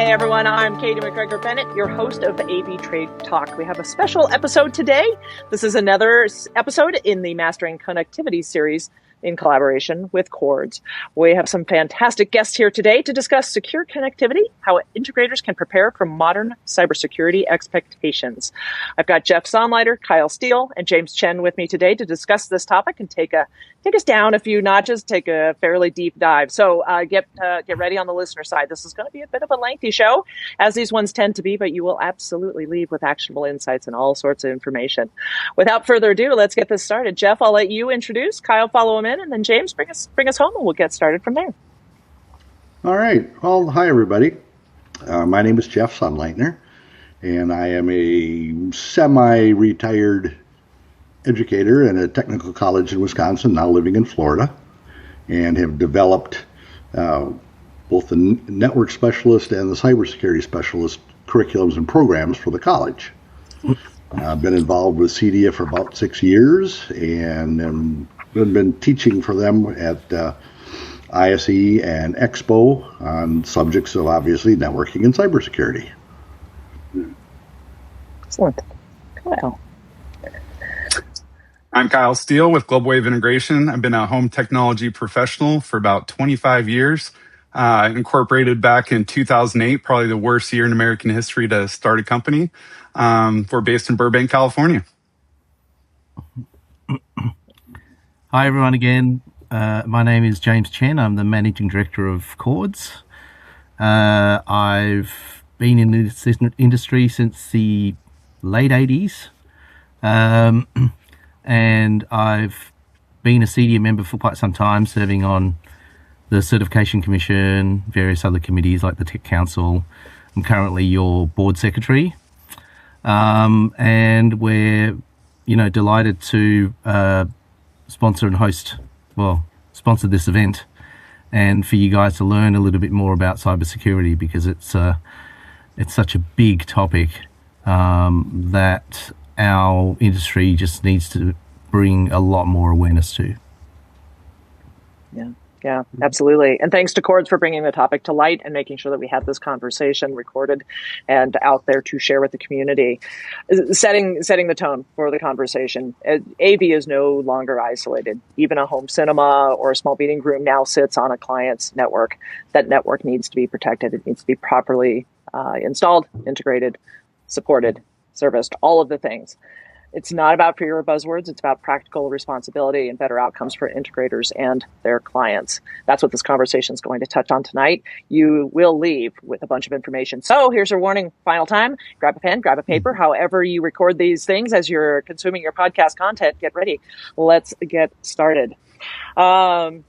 Hey everyone, I'm Katie McGregor Bennett, your host of AV Trade Talk. We have a special episode today. This is another episode in the Mastering Connectivity series in collaboration with Chords. We have some fantastic guests here today to discuss secure connectivity, how integrators can prepare for modern cybersecurity expectations. I've got Jeff Sonnleiter, Kyle Steele, and James Chen with me today to discuss this topic and take us down a few notches, take a fairly deep dive. So get ready on the listener side. This is going to be a bit of a lengthy show, as these ones tend to be, but you will absolutely leave with actionable insights and all sorts of information. Without further ado, let's get this started. Jeff, I'll let you introduce. Kyle, follow him in, and then James, bring us home, and we'll get started from there. All right. Well, hi, everybody. My name is Jeff Sonnleiter, and I am a semi-retired educator at a technical college in Wisconsin, now living in Florida, and have developed both the network specialist and the cybersecurity specialist curriculums and programs for the college. I've been involved with CEDIA for about 6 years, and been teaching for them at ISE and Expo on subjects of, obviously, networking and cybersecurity. Excellent. Kyle. I'm Kyle Steele with Global Wave Integration. I've been a home technology professional for about 25 years. Incorporated back in 2008, probably the worst year in American history to start a company. We're based in Burbank, California. Hi, everyone again. My name is James Chen. I'm the Managing Director of Chords. I've been in this industry since the late 80s. And I've been a CEDIA member for quite some time, serving on the Certification Commission, various other committees like the Tech Council. I'm currently your board secretary. And we're, delighted to sponsor this event, and for you guys to learn a little bit more about cybersecurity, because it's such a big topic that our industry just needs to bring a lot more awareness to. Yeah, absolutely. And thanks to Chords for bringing the topic to light and making sure that we have this conversation recorded and out there to share with the community. Setting the tone for the conversation. AV is no longer isolated. Even a home cinema or a small meeting room now sits on a client's network. That network needs to be protected. It needs to be properly installed, integrated, supported, serviced, all of the things. It's not about fewer buzzwords. It's about practical responsibility and better outcomes for integrators and their clients. That's what this conversation is going to touch on tonight. You will leave with a bunch of information. So here's your warning, final time. Grab a pen, grab a paper. However you record these things as you're consuming your podcast content, get ready. Let's get started. 5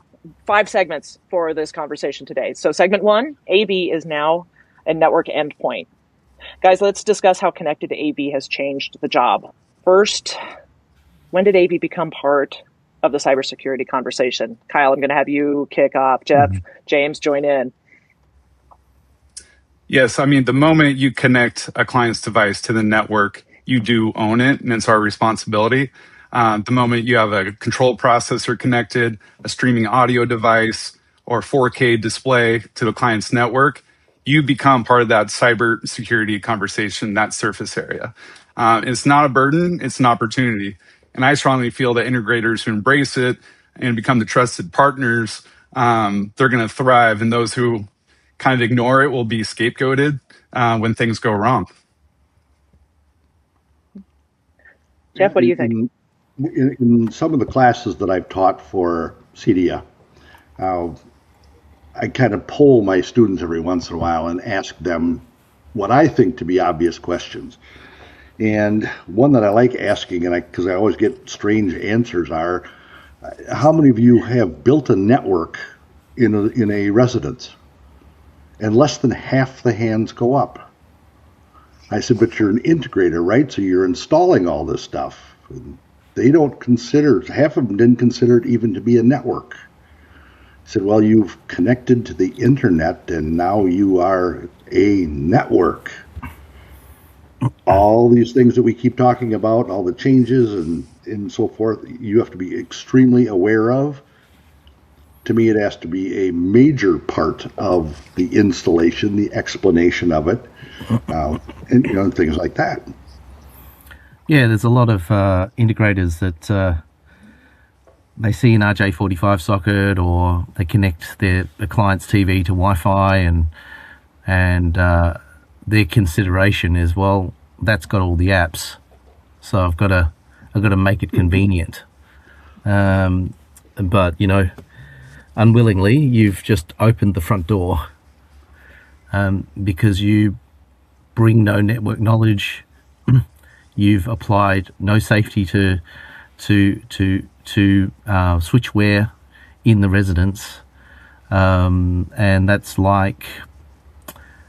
segments for this conversation today. So segment 1, AV is now a network endpoint. Guys, let's discuss how connected AV has changed the job. First, when did AV become part of the cybersecurity conversation? Kyle, I'm going to have you kick off. Jeff, James, join in. Yes, the moment you connect a client's device to the network, you do own it, and it's our responsibility. The moment you have a control processor connected, a streaming audio device, or 4K display to the client's network, you become part of that cybersecurity conversation, that surface area. It's not a burden, it's an opportunity. And I strongly feel that integrators who embrace it and become the trusted partners, they're going to thrive. And those who kind of ignore it will be scapegoated when things go wrong. Jeff, what do you think? In some of the classes that I've taught for CEDIA, I kind of poll my students every once in a while and ask them what I think to be obvious questions. And one that I like asking, and because I always get strange answers, are, how many of you have built a network in a residence? And less than half the hands go up. I said, but you're an integrator, right? So you're installing all this stuff. And they don't consider, half of them didn't consider it even to be a network. I said, well, you've connected to the internet, and now you are a network. All these things that we keep talking about, all the changes and so forth, you have to be extremely aware of to me, it has to be a major part of the installation, the explanation of it, and things like that. Yeah, there's a lot of integrators that they see an RJ45 socket, or they connect their client's TV to Wi-Fi, and their consideration is, well, that's got all the apps, so I've got to make it convenient. But unwillingly, you've just opened the front door because you bring no network knowledge. You've applied no safety to switchware in the residence, and that's like,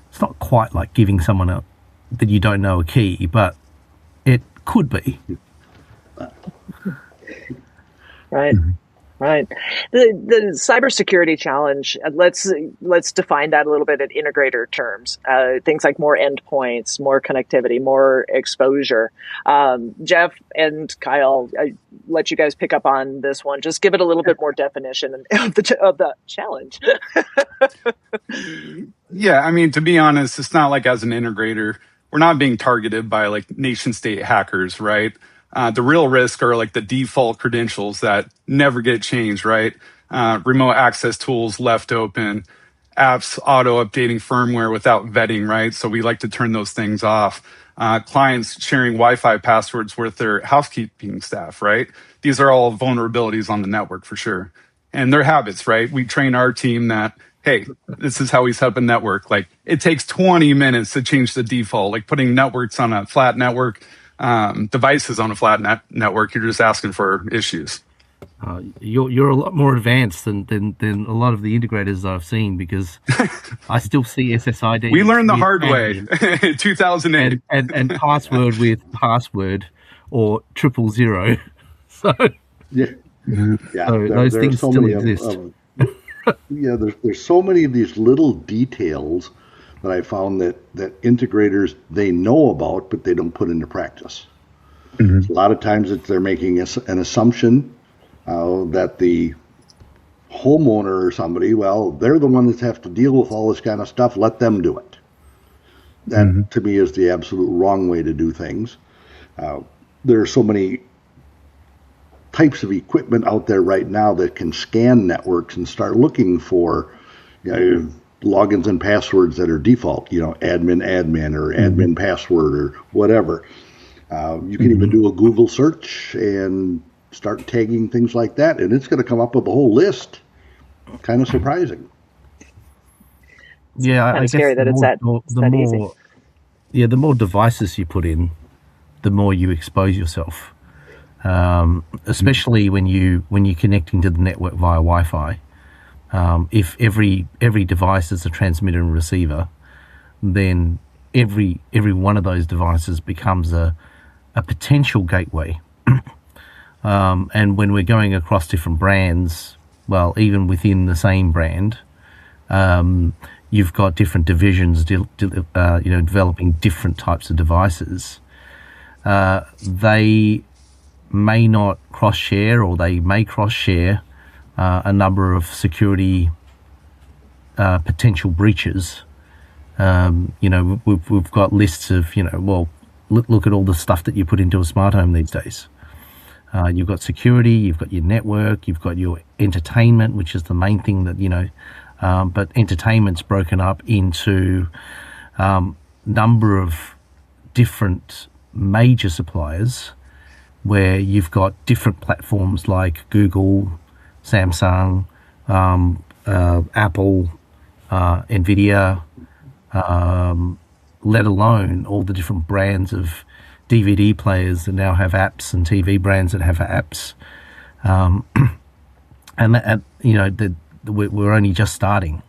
it's not quite like giving someone that you don't know a key, but it could be. Right. Right. The cybersecurity challenge, let's define that a little bit in integrator terms. Things like more endpoints, more connectivity, more exposure. Jeff and Kyle, I let you guys pick up on this one. Just give it a little bit more definition of the challenge. Yeah, I mean, to be honest, it's not like as an integrator, we're not being targeted by like nation state hackers, right? The real risk are like the default credentials that never get changed, right? Remote access tools left open, apps auto-updating firmware without vetting, right? So we like to turn those things off. Clients sharing Wi-Fi passwords with their housekeeping staff, right? These are all vulnerabilities on the network for sure. And their habits, right? We train our team that, hey, this is how we set up a network. Like, it takes 20 minutes to change the default, like putting networks on a flat network, devices on a flat network. You're just asking for issues. You're a lot more advanced than a lot of the integrators I've seen, because I still see SSID. We learned the hard way in 2008. And password with password or 000. So yeah, so those things still exist. There's so many of these little details that I found that integrators, they know about, but they don't put into practice. Mm-hmm. A lot of times they're making an assumption that the homeowner or somebody, well, they're the one that have to deal with all this kind of stuff, let them do it. That, to me, is the absolute wrong way to do things. There are so many types of equipment out there right now that can scan networks and start looking for logins and passwords that are default, admin or admin password or whatever. You can even do a Google search and start tagging things like that, and it's going to come up with a whole list. Kind of surprising. Yeah, I guess scary that it's that easy. Yeah, the more devices you put in, the more you expose yourself. Especially when you're connecting to the network via Wi-Fi. If every device is a transmitter and receiver, then every one of those devices becomes a potential gateway. And when we're going across different brands, well, even within the same brand, you've got different divisions, developing different types of devices. They may not cross-share, or they may cross-share a number of security potential breaches. We've got lists of, look at all the stuff that you put into a smart home these days. You've got security, you've got your network, you've got your entertainment, which is the main thing that, but entertainment's broken up into number of different major suppliers, where you've got different platforms like Google, Samsung, Apple, Nvidia, let alone all the different brands of DVD players that now have apps, and TV brands that have apps. We're only just starting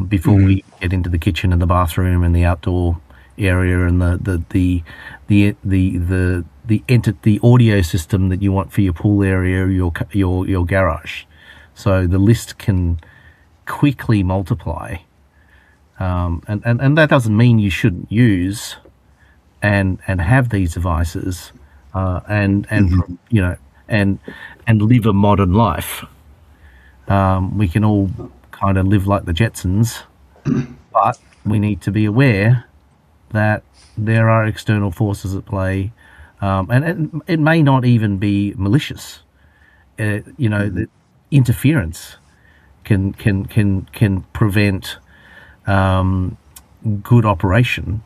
before we get into the kitchen and the bathroom and the outdoor area and the audio system that you want for your pool area, your garage. So the list can quickly multiply, and that doesn't mean you shouldn't use and have these devices and live a modern life. We can all kind of live like the Jetsons, but we need to be aware that there are external forces at play, and it may not even be malicious. The interference can prevent good operation.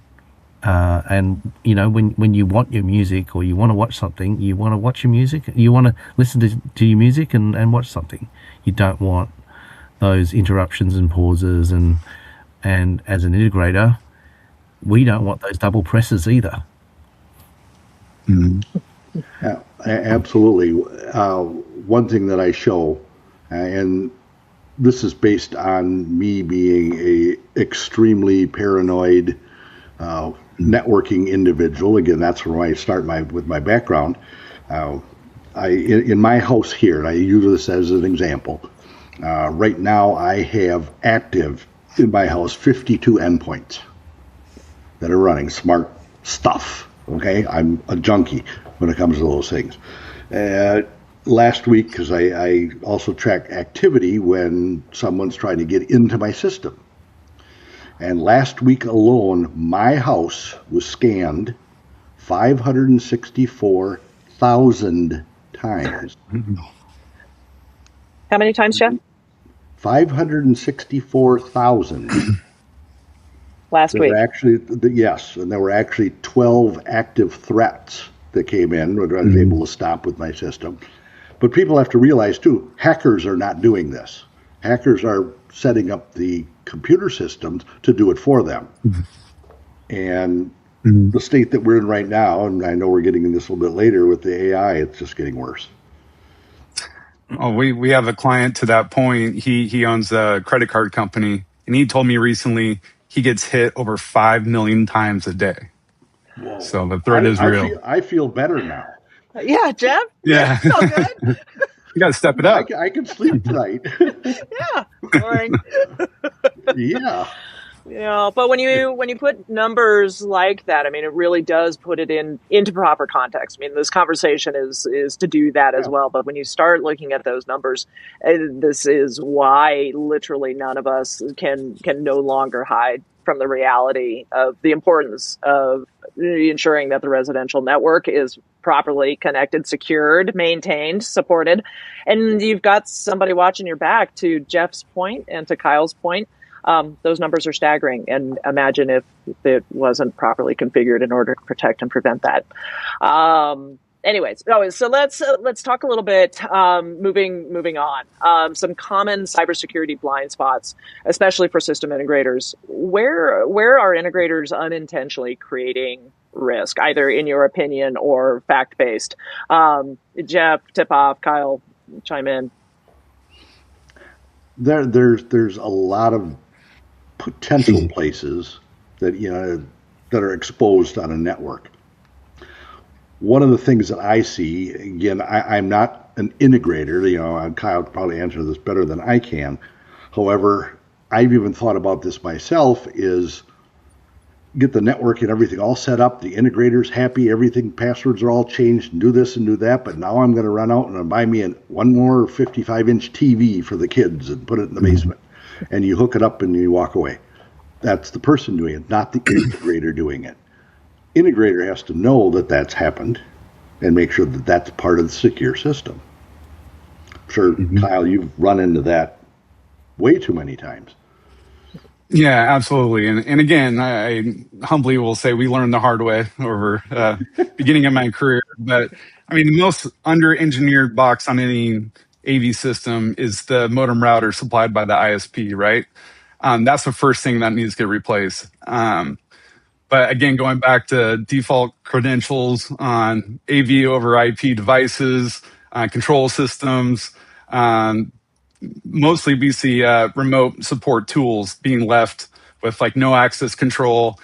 And when you want your music or you want to watch something, you want to watch your music. You want to listen to your music and watch something. You don't want those interruptions and pauses. And as an integrator, we don't want those double presses either. Yeah, absolutely. One thing that I show, and this is based on me being a extremely paranoid networking individual. Again, that's where I start with my background. In my house here, and I use this as an example. Right now, I have active in my house 52 endpoints that are running smart stuff. Okay, I'm a junkie when it comes to those things. Last week, because I also track activity when someone's trying to get into my system. And last week alone, my house was scanned 564,000 times. How many times, Jeff? 564,000. Last week. Yes, and there were actually 12 active threats that came in, which I was able to stop with my system. But people have to realize, too, hackers are not doing this. Hackers are setting up the computer systems to do it for them. And the state that we're in right now, and I know we're getting in this a little bit later with the AI, it's just getting worse. Oh, we have a client to that point. He owns a credit card company, and he told me recently he gets hit over 5 million times a day. Whoa. So the threat is real. I feel better now. Yeah, Jeff? Yeah. So good. You got to step it up. I can sleep tonight. Yeah. Boring. Yeah. But when you put numbers like that, I mean, it really does put it into proper context. I mean, this conversation is to do that as well. But when you start looking at those numbers, this is why literally none of us can no longer hide from the reality of the importance of ensuring that the residential network is properly connected, secured, maintained, supported. And you've got somebody watching your back, to Jeff's point and to Kyle's point. Those numbers are staggering, and imagine if it wasn't properly configured in order to protect and prevent that. So let's talk a little bit. Moving on, some common cybersecurity blind spots, especially for system integrators. Where are integrators unintentionally creating risk, either in your opinion or fact based? Jeff, tip off. Kyle, chime in. There's a lot of potential places that that are exposed on a network. One of the things that I see, again, I'm not an integrator. Kyle could probably answer this better than I can. However, I've even thought about this myself, is get the network and everything all set up, the integrator's happy, everything, passwords are all changed, and do this and do that, but now I'm going to run out and buy me one more 55-inch TV for the kids and put it in the basement. And you hook it up and you walk away. That's the person doing it, not the integrator doing it. Integrator has to know that that's happened and make sure that that's part of the secure system. I'm sure, Kyle, you've run into that way too many times. Yeah, absolutely. And again, I humbly will say we learned the hard way over beginning of my career. But I mean, the most under-engineered box on any AV system is the modem router supplied by the ISP, right? That's the first thing that needs to get replaced. But again, going back to default credentials on AV over IP devices, control systems, mostly we see remote support tools being left with like no access control,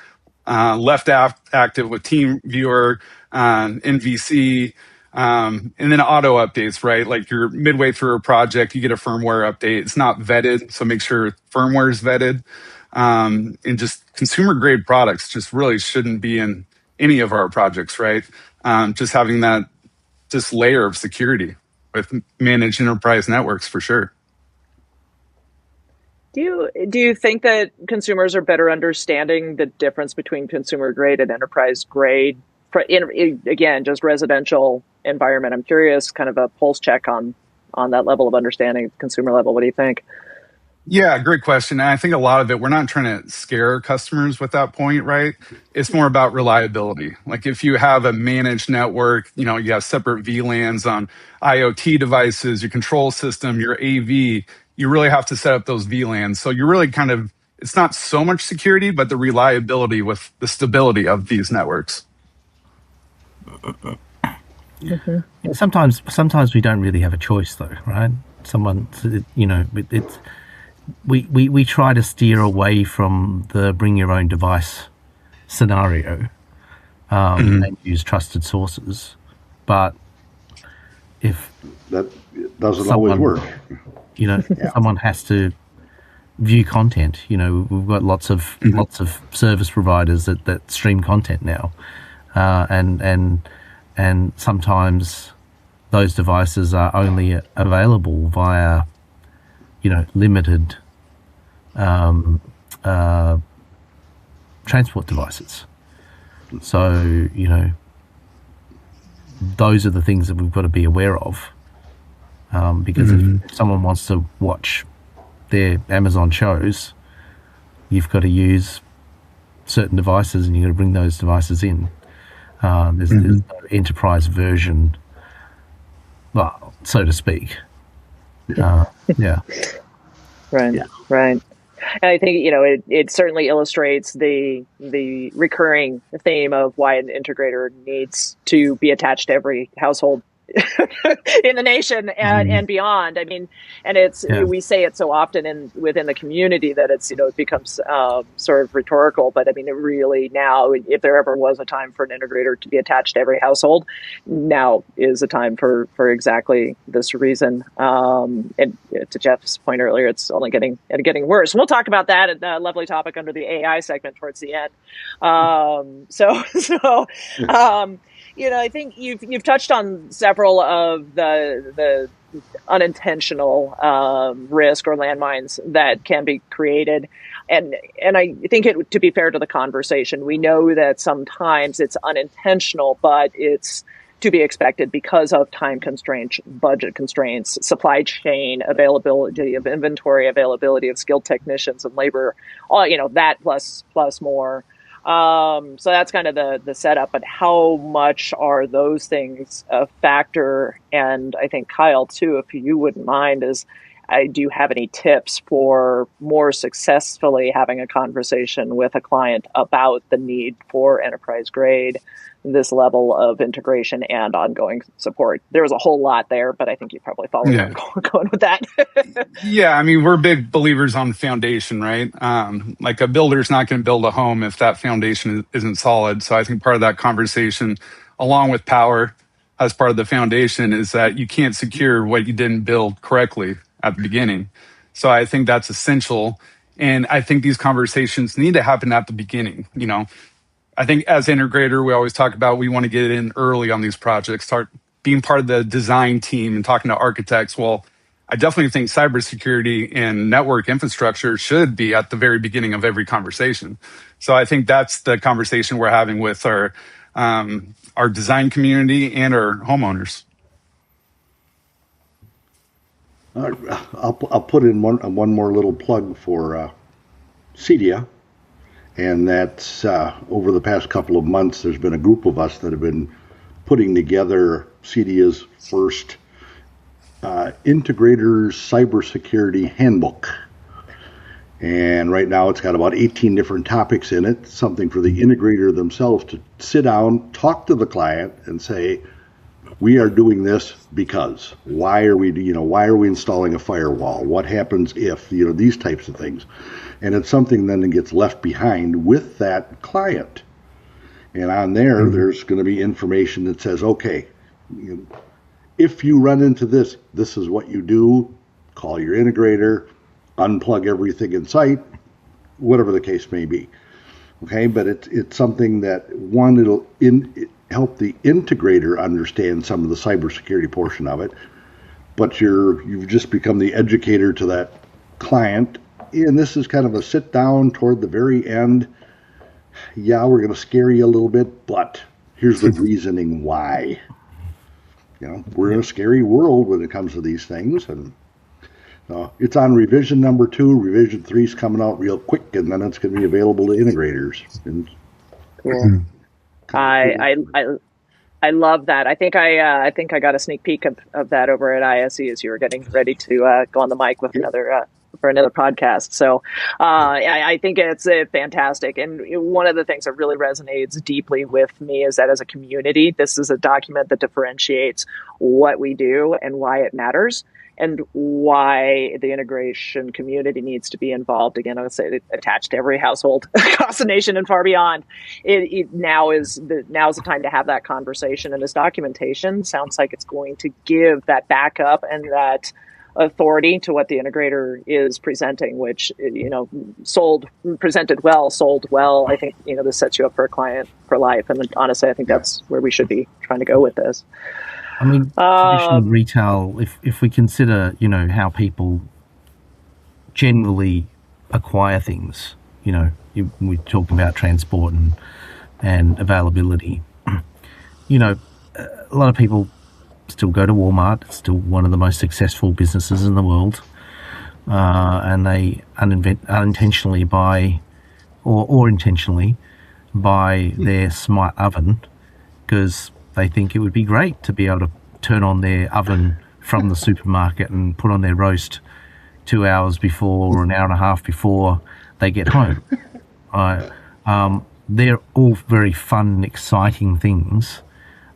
left active with TeamViewer, NVC, and then auto updates, right? Like you're midway through a project, you get a firmware update. It's not vetted, so make sure firmware is vetted. And just consumer grade products just really shouldn't be in any of our projects, right? Just having that layer of security with managed enterprise networks for sure. Do you think that consumers are better understanding the difference between consumer grade and enterprise grade? Again, just residential environment. I'm curious, kind of a pulse check on that level of understanding, consumer level. What do you think? Yeah, great question. And I think a lot of it, we're not trying to scare customers with that point, right? It's more about reliability. Like if you have a managed network, you have separate VLANs on IoT devices, your control system, your AV, you really have to set up those VLANs. So you're really it's not so much security, but the reliability with the stability of these networks. Mm-hmm. Yeah, sometimes we don't really have a choice though, right? We try to steer away from the bring your own device scenario and use trusted sources. But if that doesn't always work, someone has to view content. We've got lots of service providers that stream content now, and sometimes those devices are only available via limited transport devices. So, those are the things that we've got to be aware of. Because if someone wants to watch their Amazon shows, you've got to use certain devices and you've got to bring those devices in. There's no enterprise version, well, so to speak. Yeah. Right. Yeah. Right. And I think, it certainly illustrates the recurring theme of why an integrator needs to be attached to every household in the nation and beyond. I mean, and we say it so often within the community that it's, it becomes sort of rhetorical, but I mean, it really now, if there ever was a time for an integrator to be attached to every household, now is a time for exactly this reason. And to Jeff's point earlier, it's only getting worse. And we'll talk about that at the lovely topic under the AI segment towards the end. I think you've touched on several of the unintentional risk or landmines that can be created, and I think to be fair to the conversation, we know that sometimes it's unintentional, but it's to be expected because of time constraints, budget constraints, supply chain availability of inventory, availability of skilled technicians and labor, all that plus more. So that's kind of the setup, but how much are those things a factor? And I think Kyle too, if you wouldn't mind, do you have any tips for more successfully having a conversation with a client about the need for enterprise grade, this level of integration and ongoing support? There's a whole lot there, but I think you probably follow where I'm going with that. Yeah, I mean, we're big believers on foundation, right? Like a builder's not going to build a home if that foundation isn't solid. So I think part of that conversation, along with power as part of the foundation, is that you can't secure what you didn't build correctly at the beginning. So I think that's essential. And I think these conversations need to happen at the beginning. I think as integrator, we always talk about we want to get in early on these projects, start being part of the design team and talking to architects. Well, I definitely think cybersecurity and network infrastructure should be at the very beginning of every conversation. So I think that's the conversation we're having with our design community and our homeowners. I'll put in one more little plug for CEDIA, and that's over the past couple of months, there's been a group of us that have been putting together CEDIA's first Integrator's Cybersecurity Handbook. And right now it's got about 18 different topics in it, something for the integrator themselves to sit down, talk to the client and say, we are doing this because why are we installing a firewall? What happens if, these types of things. And it's something then that gets left behind with that client. And on there, there's going to be information that says, okay, if you run into this, this is what you do. Call your integrator, unplug everything in sight, whatever the case may be. Okay, but it's something that, it'll help the integrator understand some of the cybersecurity portion of it, but you've just become the educator to that client and this is kind of a sit down toward the very end. Yeah, we're going to scare you a little bit, but here's the reasoning why. We're in a scary world when it comes to these things, and it's on revision number 2. Revision 3 is coming out real quick, and then it's going to be available to integrators. And cool. I love that. I think I got a sneak peek of that over at ISE as you were getting ready to go on the mic with another podcast. So I think it's fantastic. And one of the things that really resonates deeply with me is that as a community, this is a document that differentiates what we do and why it matters, and why the integration community needs to be involved. Again, I would say attached to every household across the nation and far beyond. Now's the time to have that conversation. And this documentation sounds like it's going to give that backup and that authority to what the integrator is presenting, which, presented well, sold well. I think, this sets you up for a client for life. And honestly, I think that's where we should be trying to go with this. I mean, traditional retail, if we consider, how people generally acquire things, we talk about transport and availability. A lot of people still go to Walmart. It's still one of the most successful businesses in the world. And they unintentionally buy or intentionally buy their smart oven because they think it would be great to be able to turn on their oven from the supermarket and put on their roast 2 hours before or an hour and a half before they get home. They're all very fun and exciting things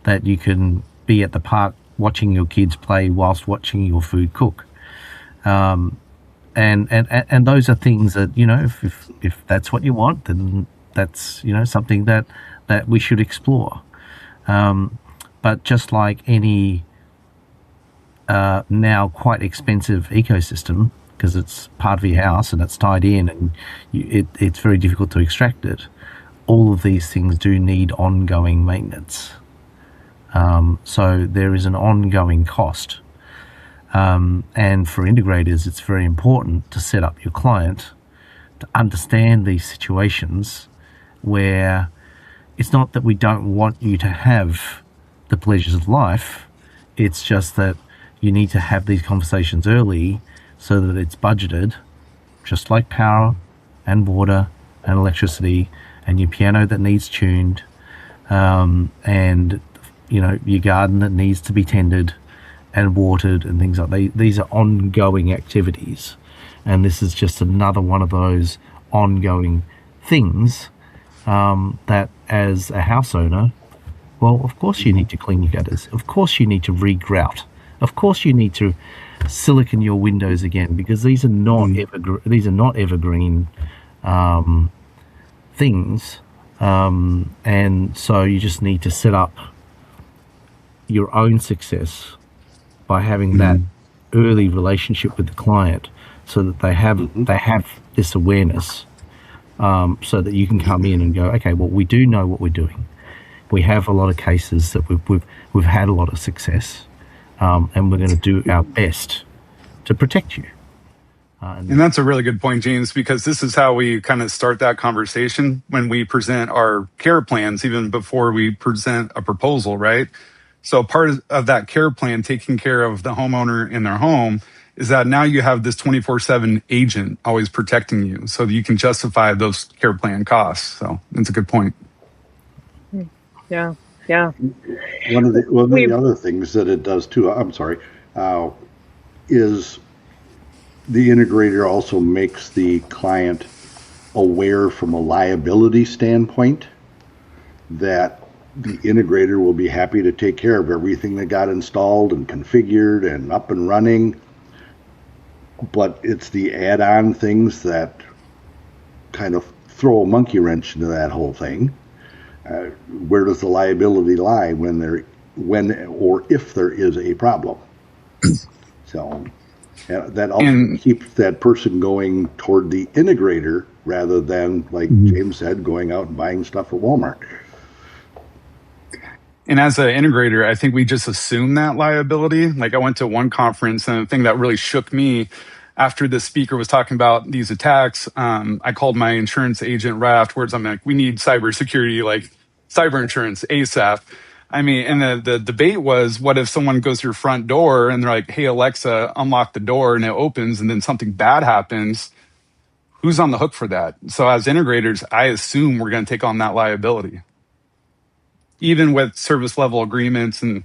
that you can be at the park watching your kids play whilst watching your food cook. And those are things that, if that's what you want, then that's, something that we should explore. But just like any now quite expensive ecosystem, because it's part of your house and it's tied in and it's very difficult to extract it, all of these things do need ongoing maintenance. So there is an ongoing cost. And for integrators, it's very important to set up your client to understand these situations where it's not that we don't want you to have the pleasures of life. It's just that you need to have these conversations early so that it's budgeted, just like power and water and electricity and your piano that needs tuned, and your garden that needs to be tended and watered and things like that. These are ongoing activities, and this is just another one of those ongoing things that as a house owner, well, of course you need to clean your gutters. Of course you need to re-grout. Of course you need to silicon your windows again, because these are not evergreen things. And so you just need to set up your own success by having that early relationship with the client, so that they have this awareness, so that you can come in and go, okay, well, we do know what we're doing. We have a lot of cases that we've had a lot of success, and we're going to do our best to protect you. And that's a really good point, James, because this is how we kind of start that conversation when we present our care plans, even before we present a proposal, right? So part of that care plan, taking care of the homeowner in their home, is that now you have this 24/7 agent always protecting you, so that you can justify those care plan costs. So that's a good point. Yeah. One of the other things that it does too, is the integrator also makes the client aware from a liability standpoint that the integrator will be happy to take care of everything that got installed and configured and up and running. But it's the add-on things that kind of throw a monkey wrench into that whole thing. Where does the liability lie when or if there is a problem? So that also keeps that person going toward the integrator rather than, like James said, going out and buying stuff at Walmart. And as an integrator, I think we just assume that liability. Like, I went to one conference, and the thing that really shook me after the speaker was talking about these attacks, I called my insurance agent right afterwards. I'm like, we need cybersecurity, like cyber insurance ASAP. I mean, and the debate was, what if someone goes to your front door and they're like, hey, Alexa, unlock the door, and it opens, and then something bad happens? Who's on the hook for that? So as integrators, I assume we're going to take on that liability, even with service level agreements. And,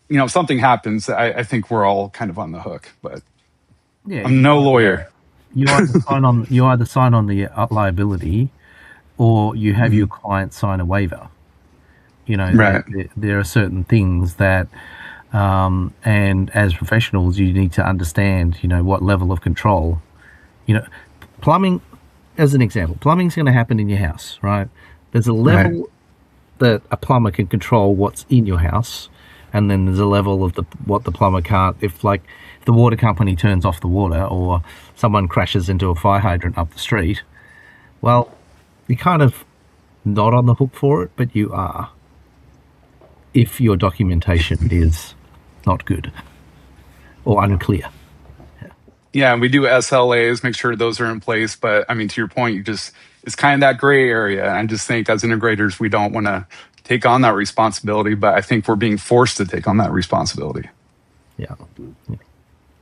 if something happens, I think we're all kind of on the hook, but Yeah, I'm no lawyer. You either sign on the liability, or you have your client sign a waiver. Right. There are certain things that, and as professionals, you need to understand, what level of control. Plumbing, as an example, plumbing's going to happen in your house, right? There's a level that a plumber can control what's in your house, and then there's a level of what the plumber can't. If the water company turns off the water, or someone crashes into a fire hydrant up the street, well, you're kind of not on the hook for it, but you are, if your documentation is not good or unclear. Yeah, and we do SLAs, make sure those are in place. But I mean, to your point, it's kind of that gray area. I just think as integrators, we don't want to take on that responsibility, but I think we're being forced to take on that responsibility. Yeah.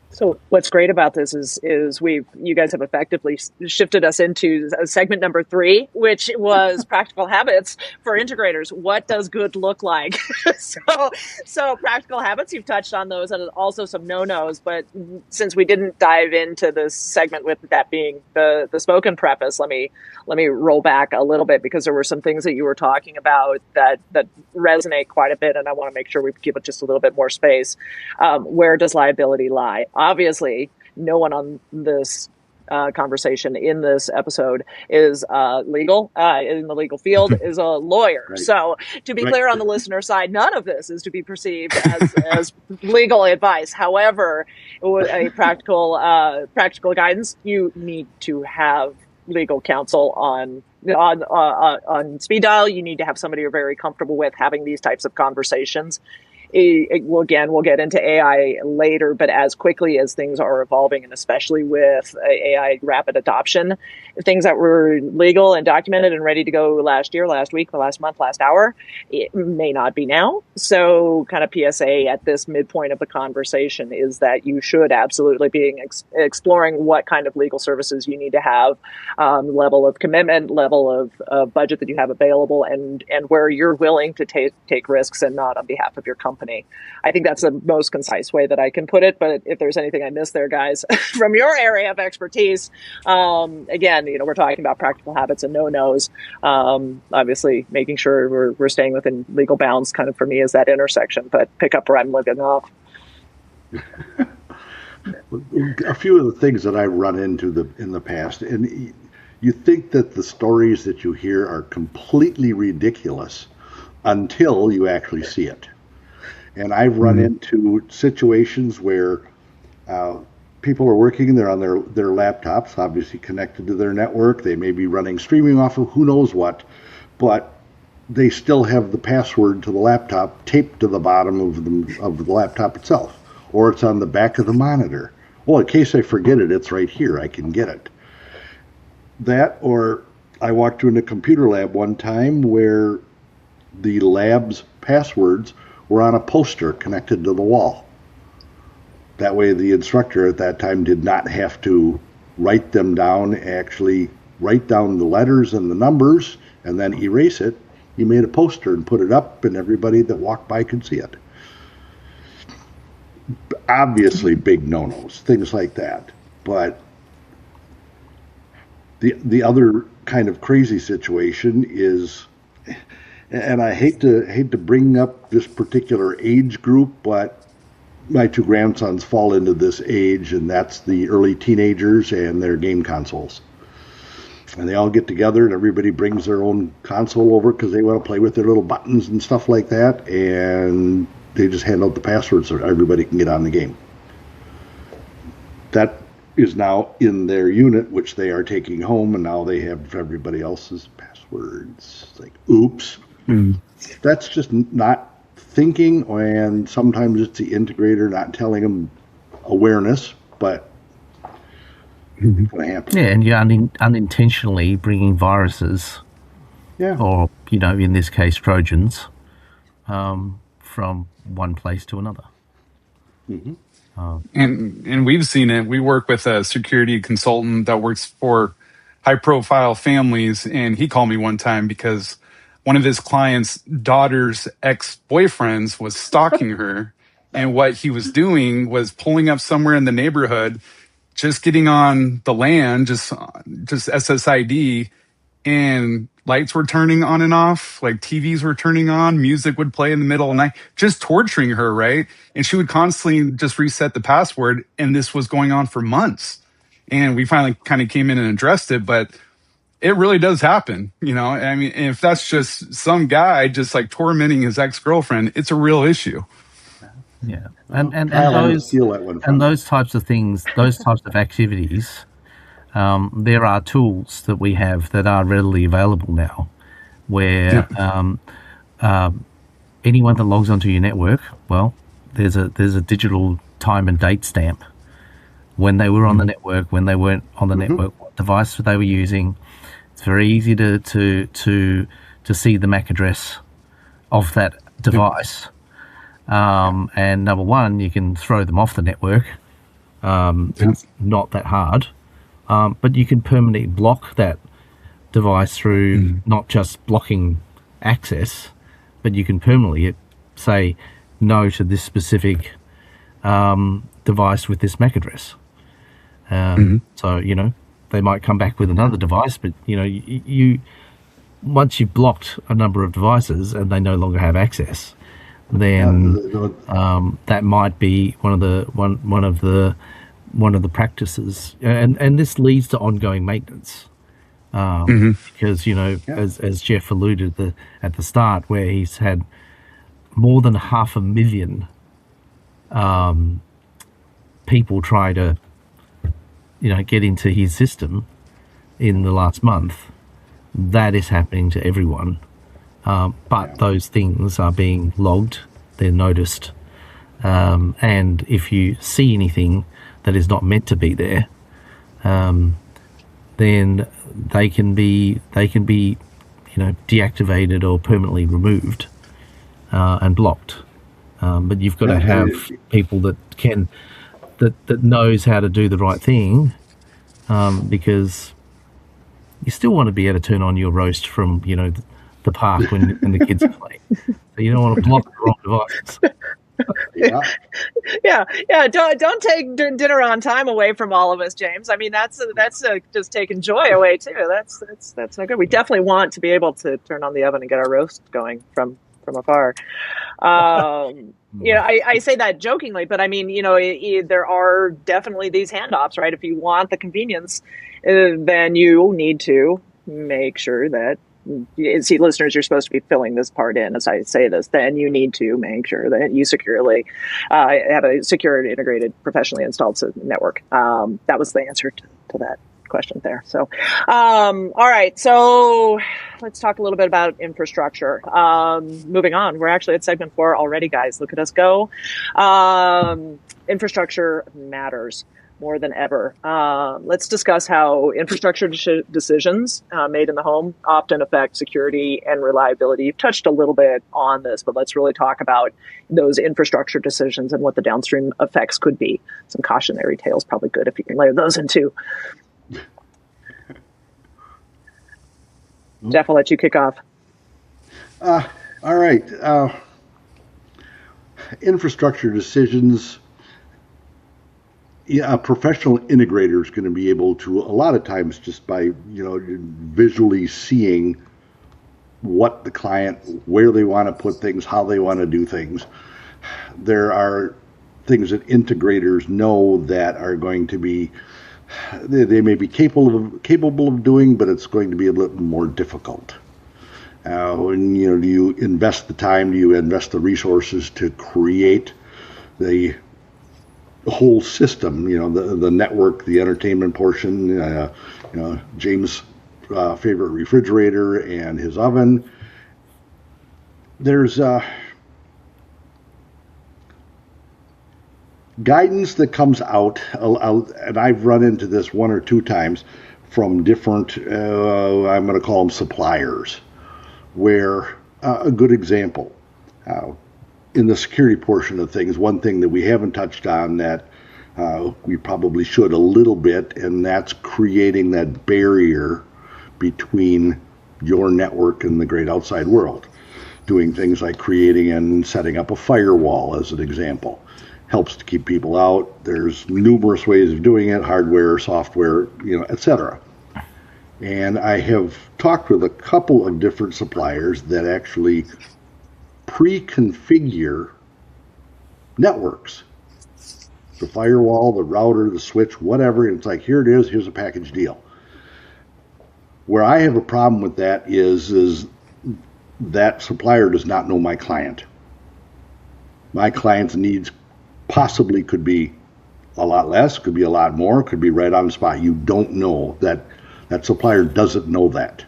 So what's great about this is you guys have effectively shifted us into segment number 3, which was practical habits for integrators. What does good look like? so practical habits, you've touched on those, and also some no-nos. But since we didn't dive into this segment with that being the spoken preface, let me roll back a little bit, because there were some things that you were talking about that resonate quite a bit, and I want to make sure we give it just a little bit more space. Where does liability lie? Obviously, no one on this conversation in this episode is legal, in the legal field, is a lawyer. Right. So to be clear on the listener side, none of this is to be perceived as legal advice. However, a practical guidance, you need to have legal counsel on speed dial. You need to have somebody you're very comfortable with having these types of conversations. We'll get into AI later, but as quickly as things are evolving, and especially with AI rapid adoption, things that were legal and documented and ready to go last year, last week, last month, last hour, it may not be now. So kind of PSA at this midpoint of the conversation is that you should absolutely be exploring what kind of legal services you need to have, level of commitment, level of budget that you have available, and where you're willing to take risks and not on behalf of your company. I think that's the most concise way that I can put it. But if there's anything I missed there, guys, from your area of expertise, again, we're talking about practical habits and no-nos. Obviously, making sure we're staying within legal bounds, kind of for me, is that intersection. But pick up where I'm living off. A few of the things that I've run into in the past, and you think that the stories that you hear are completely ridiculous until you actually see it. And I've run into situations where people are working, they're on their laptops, obviously connected to their network. They may be running streaming off of who knows what, but they still have the password to the laptop taped to the bottom of the laptop itself, or it's on the back of the monitor. Well, in case I forget it, it's right here. I can get it. That, or I walked into a computer lab one time where the lab's passwords were on a poster connected to the wall. That way the instructor at that time did not have to write them down, actually write down the letters and the numbers and then erase it. He made a poster and put it up, and everybody that walked by could see it. Obviously big no-nos, things like that. But the other kind of crazy situation is, and I hate to bring up this particular age group, but my 2 grandsons fall into this age, and that's the early teenagers and their game consoles. And they all get together, and everybody brings their own console over because they want to play with their little buttons and stuff like that, and they just hand out the passwords so everybody can get on the game. That is now in their unit, which they are taking home, and now they have everybody else's passwords. It's like, oops. That's just not thinking, and sometimes it's the integrator not telling them awareness, but It's going to happen. Yeah, and you're unintentionally bringing viruses, Yeah. or in this case, Trojans, from one place to another. And we've seen it. We work with a security consultant that works for high profile families, and he called me one time because one of his clients' daughter's ex-boyfriends was stalking her, and what he was doing was pulling up somewhere in the neighborhood, just getting on the LAN, just SSID, and lights were turning on and off, like TVs were turning on, music would play in the middle of the night, just torturing her, right? And she would constantly just reset the password, and this was going on for months. And we finally kind of came in and addressed it, but it really does happen, I mean, if that's just some guy just like tormenting his ex-girlfriend, it's a real issue. Yeah, and those types of things, those types of activities, there are tools that we have that are readily available now, where anyone that logs onto your network, well, there's a digital time and date stamp when they were on the network, when they weren't on the network, what device they were using. It's very easy to see the MAC address of that device. And number one, you can throw them off the network. It's not that hard. But you can permanently block that device through not just blocking access, but you can permanently say no to this specific device with this MAC address. So, they might come back with another device, but, you once you've blocked a number of devices and they no longer have access, then that might be one of the practices, and this leads to ongoing maintenance, because as Jeff alluded at the start, where he's had more than 500,000 people try to get into his system in the last month. That is happening to everyone, but those things are being logged, they're noticed, and if you see anything that is not meant to be there, then they can be deactivated or permanently removed and blocked. But you've got to have people that knows how to do the right thing, because you still want to be able to turn on your roast from the park when the kids are playing. So you don't want to block the wrong devices. Yeah. Don't take dinner on time away from all of us, James. I mean, that's just taking joy away too. That's not good. We definitely want to be able to turn on the oven and get our roast going from afar. I say that jokingly, but I mean, there are definitely these handoffs, right? If you want the convenience, then you need to make sure that. See, listeners, you're supposed to be filling this part in as I say this. Then you need to make sure that you securely have a secure, integrated, professionally installed network. That was the answer to that question there. So, all right. So let's talk a little bit about infrastructure. Moving on. We're actually at segment 4 already, guys. Look at us go. Infrastructure matters more than ever. Let's discuss how infrastructure decisions made in the home often affect security and reliability. You've touched a little bit on this, but let's really talk about those infrastructure decisions and what the downstream effects could be. Some cautionary tales, probably good if you can layer those in too. Jeff, I'll let you kick off. All right. Infrastructure decisions. Yeah, a professional integrator is going to be able to, a lot of times, just by visually seeing what the client, where they want to put things, how they want to do things. There are things that integrators know that are going to be, they may be capable of doing, but it's going to be a little more difficult. When do you invest the time? Do you invest the resources to create the whole system, the network, the entertainment portion, James' favorite refrigerator and his oven. There's guidance that comes out, and I've run into this one or two times from different, I'm going to call them suppliers, where a good example, in the security portion of things, one thing that we haven't touched on that we probably should a little bit, and that's creating that barrier between your network and the great outside world. Doing things like creating and setting up a firewall, as an example, helps to keep people out. There's numerous ways of doing it, hardware, software, etc. And I have talked with a couple of different suppliers that actually pre-configure networks. The firewall, the router, the switch, whatever. It's like, here it is, here's a package deal. Where I have a problem with that is that supplier does not know my client. My client's needs possibly could be a lot less, could be a lot more, could be right on the spot. You don't know that. That supplier doesn't know that.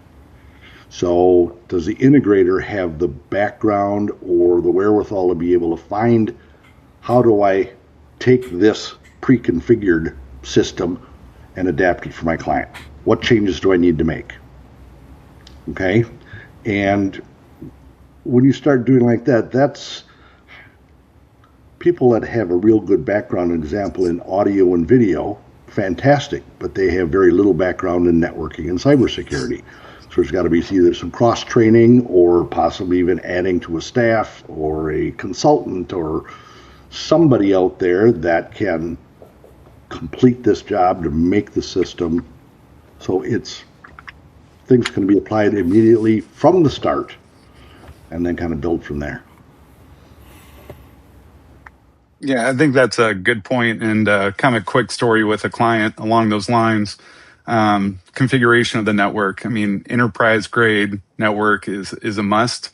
So does the integrator have the background or the wherewithal to be able to find, how do I take this pre-configured system and adapt it for my client? What changes do I need to make? Okay? And when you start doing like that, that's people that have a real good background, example, in audio and video, fantastic, but they have very little background in networking and cybersecurity. So there's got to be either some cross-training or possibly even adding to a staff or a consultant or somebody out there that can complete this job to make the system so things can be applied immediately from the start and then kind of build from there. Yeah, I think that's a good point, and kind of a quick story with a client along those lines. Configuration of the network. I mean, enterprise grade network is a must.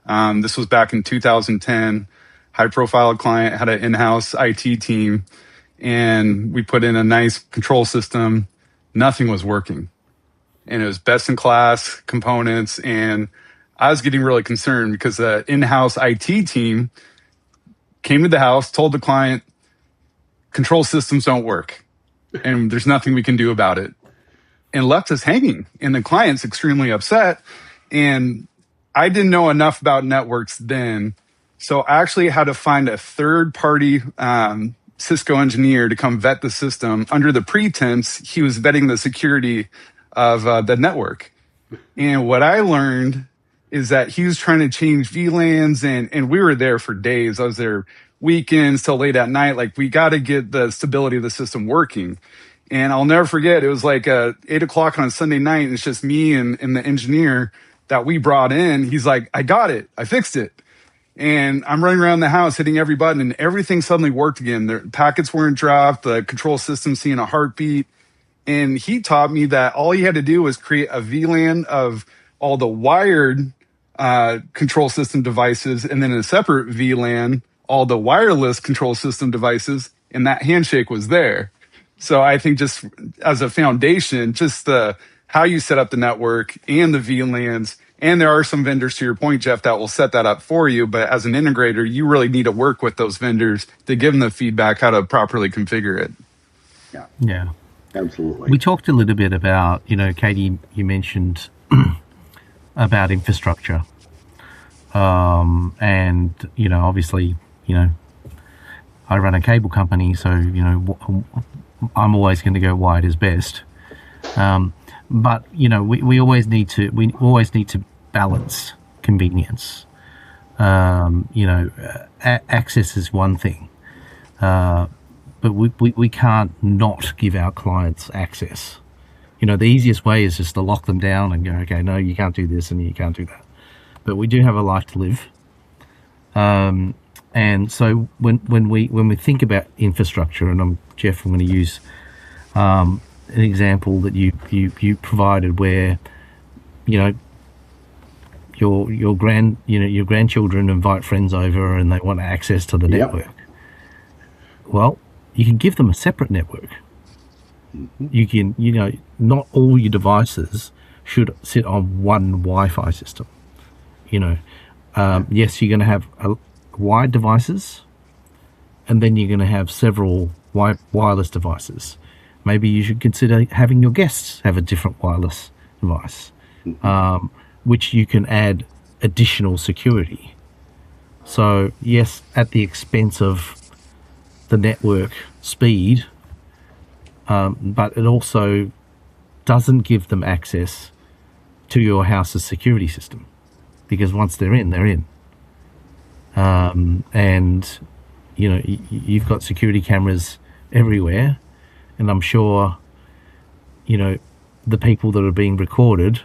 This was back in 2010. High profile client had an in-house IT team, and we put in a nice control system. Nothing was working, and it was best in class components. And I was getting really concerned because the in-house IT team came to the house, told the client, control systems don't work and there's nothing we can do about it, and left us hanging. And the client's extremely upset. And I didn't know enough about networks then. So I actually had to find a third party Cisco engineer to come vet the system under the pretense he was vetting the security of the network. And what I learned is that he was trying to change VLANs, and we were there for days. I was there weekends till late at night. Like, we got to get the stability of the system working. And I'll never forget, it was like 8 o'clock on a Sunday night, and it's just me and the engineer that we brought in. He's like, I got it. I fixed it. And I'm running around the house hitting every button, and everything suddenly worked again. The packets weren't dropped, the control system seeing a heartbeat. And he taught me that all you had to do was create a VLAN of all the wired control system devices, and then a separate VLAN, all the wireless control system devices, and that handshake was there. So I think just as a foundation, just how you set up the network and the VLANs, and there are some vendors, to your point, Jeff, that will set that up for you. But as an integrator, you really need to work with those vendors to give them the feedback how to properly configure it. Yeah. Absolutely. We talked a little bit about, Katie, you mentioned about infrastructure. And, obviously, I run a cable company, so, I'm always going to go wired is best. But, we always need to balance convenience. Access is one thing. But we can't not give our clients access. The easiest way is just to lock them down and go, okay, no, you can't do this and you can't do that. But we do have a life to live. And so when we think about infrastructure, and Jeff, I'm going to use an example that you provided where, your grandchildren invite friends over and they want access to the network. Well, you can give them a separate network. You can, not all your devices should sit on one Wi-Fi system. Yes, you're going to have wired devices, and then you're going to have several wireless devices. Maybe you should consider having your guests have a different wireless device, which you can add additional security. So yes, at the expense of the network speed, but it also doesn't give them access to your house's security system, because once they're in, they're in. And you know, you've got security cameras everywhere, and I'm sure, you know, the people that are being recorded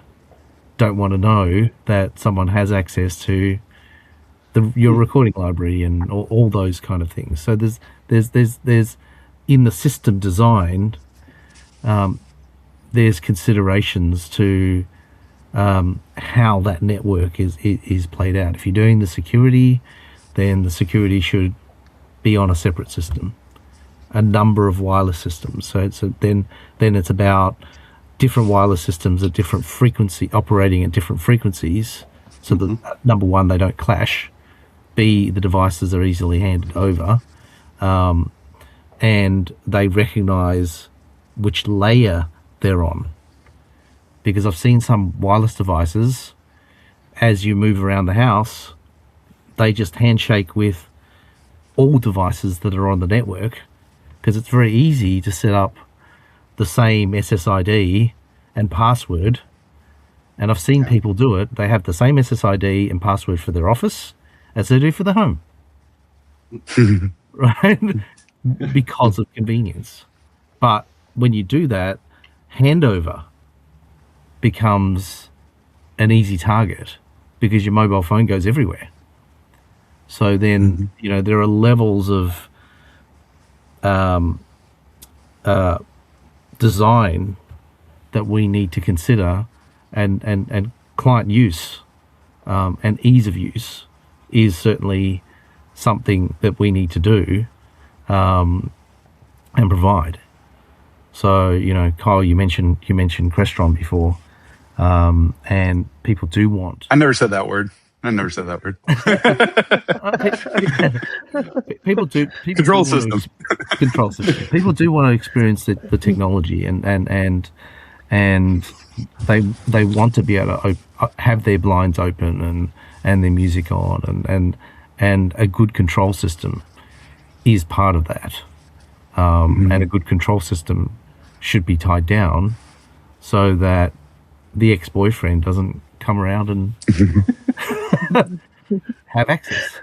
don't want to know that someone has access to your recording library and all those kind of things. So there's in the system design, there's considerations to how that network is played out. If you're doing the security, then the security should be on a separate system, a number of wireless systems. So then it's about different wireless systems at different frequency, operating at different frequencies, so that number one, they don't clash. B, the devices are easily handed over, and they recognize which layer they're on. Because I've seen some wireless devices, as you move around the house, they just handshake with all devices that are on the network, because it's very easy to set up the same SSID and password. And I've seen people do it. They have the same SSID and password for their office as they do for the home. Right? Because of convenience. But when you do that, handover becomes an easy target, because your mobile phone goes everywhere. So then, you know, there are levels of design that we need to consider, and client use and ease of use is certainly something that we need to do and provide. So, you know, Kyle, you mentioned Crestron before, and people do want. I never said that word. People do. Control system. Control system. People do want to experience the technology, and they want to be able to have their blinds open and their music on, and a good control system is part of that. And a good control system should be tied down so that the ex-boyfriend doesn't come around and have access.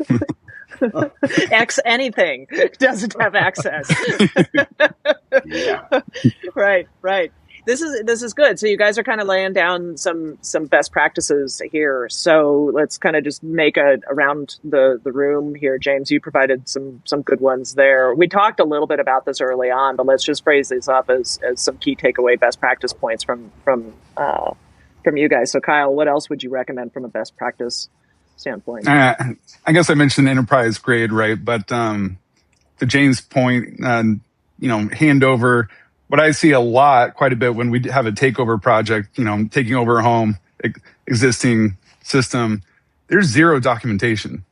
Anything doesn't have access. Yeah. Right. This is good. So you guys are kind of laying down some best practices here. So let's kind of just make around the room here. James, you provided some good ones there. We talked a little bit about this early on, but let's just phrase these up as some key takeaway best practice points from you guys. So Kyle, what else would you recommend from a best practice standpoint? I guess I mentioned enterprise grade, right? But to James' point, handover. What I see quite a bit when we have a takeover project, taking over a home, existing system, there's zero documentation.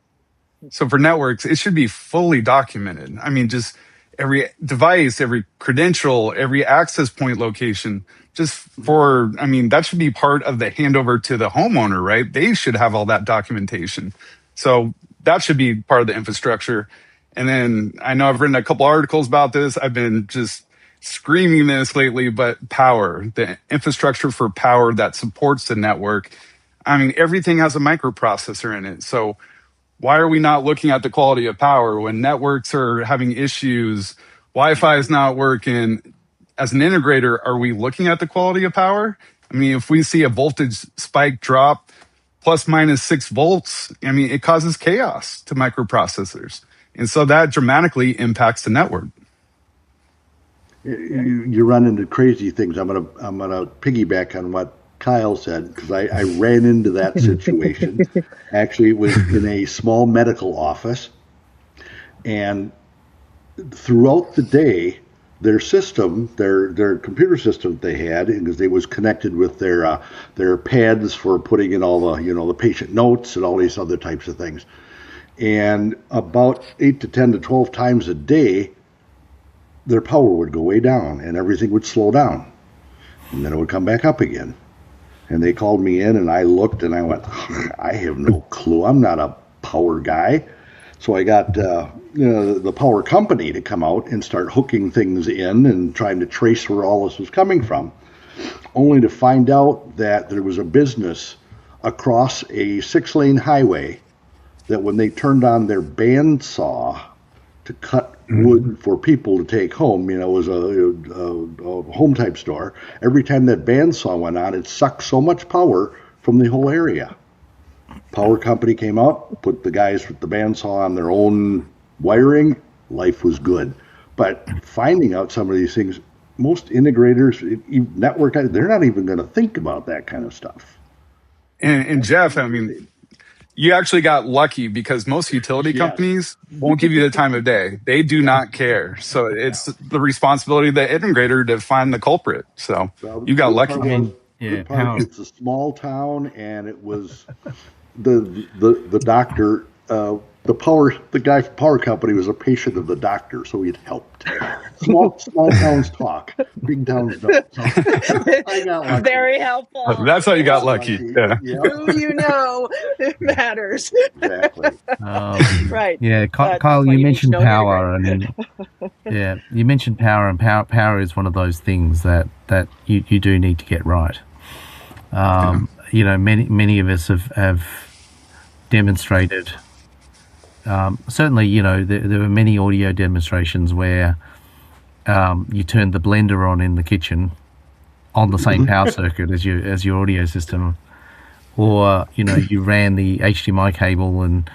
So for networks, it should be fully documented. I mean, just every device, every credential, every access point location, that should be part of the handover to the homeowner, right? They should have all that documentation. So that should be part of the infrastructure. And then I know I've written a couple articles about this. I've been just screaming this lately, but power, the infrastructure for power that supports the network. I mean, everything has a microprocessor in it. So why are we not looking at the quality of power when networks are having issues? Wi-Fi is not working. As an integrator, are we looking at the quality of power? I mean, if we see a voltage spike drop plus minus 6 volts, I mean, it causes chaos to microprocessors. And so that dramatically impacts the network. You run into crazy things. I'm gonna piggyback on what Kyle said, because I ran into that situation. Actually, it was in a small medical office, and throughout the day, their system, their computer system they had, because it was connected with their pads for putting in all the the patient notes and all these other types of things. And about 8 to 10 to 12 times a day, their power would go way down and everything would slow down. And then it would come back up again. And they called me in and I looked and I went, I have no clue. I'm not a power guy. So I got the power company to come out and start hooking things in and trying to trace where all this was coming from, only to find out that there was a business across a 6-lane highway that when they turned on their bandsaw to cut wood for people to take home, it was a home type store. Every time that bandsaw went on, it sucked so much power from the whole area. Power company came out, put the guys with the bandsaw on their own wiring. Life was good. But finding out some of these things, most integrators, network, they're not even going to think about that kind of stuff. And Jeff, I mean, you actually got lucky because most utility companies won't give you the time of day. They do not care. So it's the responsibility of the integrator to find the culprit. So you got lucky. It's a small town, and it was the doctor. The guy from Power Company was a patient of the doctor, so he helped. Small towns talk, big towns don't. So I got lucky. Very helpful. That's how you got lucky. Yeah. Who you know matters. Exactly. Right. Yeah, Kyle, you mentioned power, and you mentioned power, and power is one of those things that you do need to get right. Many of us have demonstrated. Certainly, there were many audio demonstrations where you turned the blender on in the kitchen on the same power circuit as your audio system, or you ran the HDMI cable and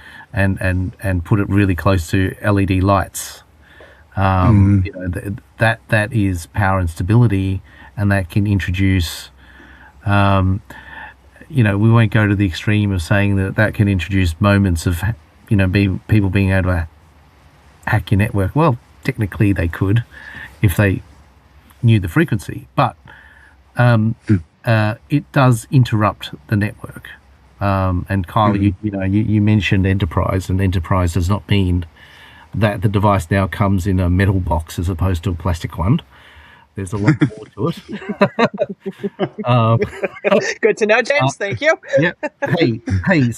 put it really close to LED lights. That is power instability, and that can introduce. We won't go to the extreme of saying that can introduce moments of people being able to hack your network. Well, technically they could if they knew the frequency, but it does interrupt the network. And Kyle, you mentioned enterprise, and enterprise does not mean that the device now comes in a metal box as opposed to a plastic one. There's a lot more to it. Good to know, James. Thank you. Yeah. Hey.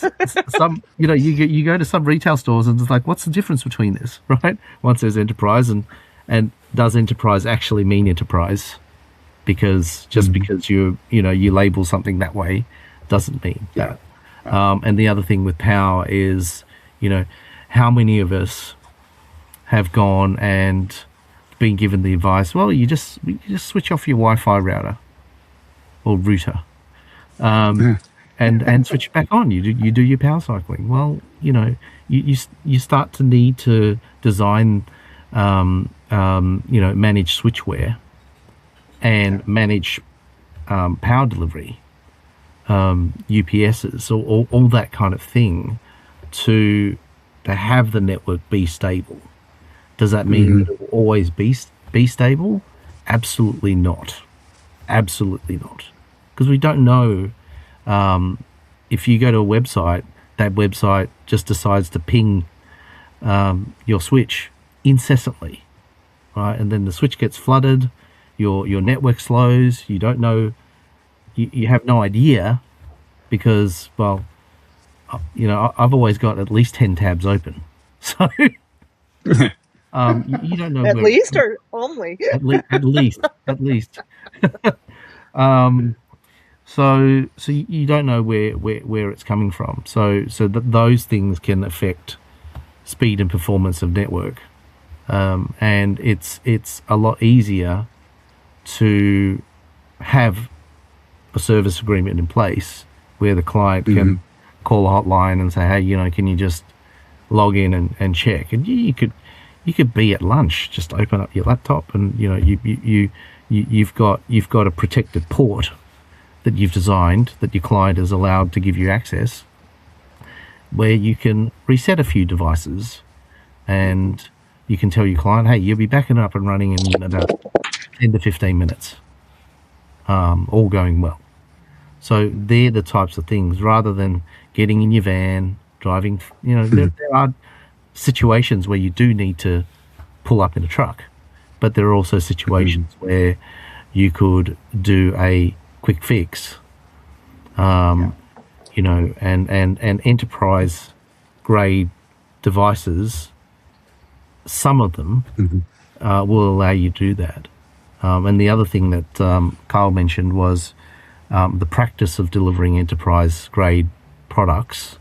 Some you go to some retail stores and it's like, what's the difference between this, right? Once there's enterprise, and does enterprise actually mean enterprise? Because just because you label something that way doesn't mean that. And the other thing with power is, how many of us have gone and been given the advice, well, you just switch off your Wi-Fi router or router, and switch it back on. You do your power cycling. Well, you start to need to design, manage switchware and manage power delivery, UPSs, or all that kind of thing, to have the network be stable. Does that mean that it will always be stable? Absolutely not. Absolutely not. Because we don't know, if you go to a website, that website just decides to ping your switch incessantly, right? And then the switch gets flooded, your network slows, you don't know, you have no idea, because, well, I've always got at least 10 tabs open. So... you don't know at least or only at least so you don't know where it's coming from, so those things can affect speed and performance of network, and it's a lot easier to have a service agreement in place where the client can call a hotline and say, hey, can you just log in and check, and you could be at lunch, just open up your laptop, and you've got a protected port that you've designed that your client is allowed to give you access, where you can reset a few devices, and you can tell your client, hey, you'll be back and up and running in about 10 to 15 minutes, all going well. So they're the types of things, rather than getting in your van, driving. There are situations where you do need to pull up in a truck, but there are also situations where you could do a quick fix, and enterprise grade devices. Some of them will allow you to do that. And the other thing that Carl mentioned was the practice of delivering enterprise grade products.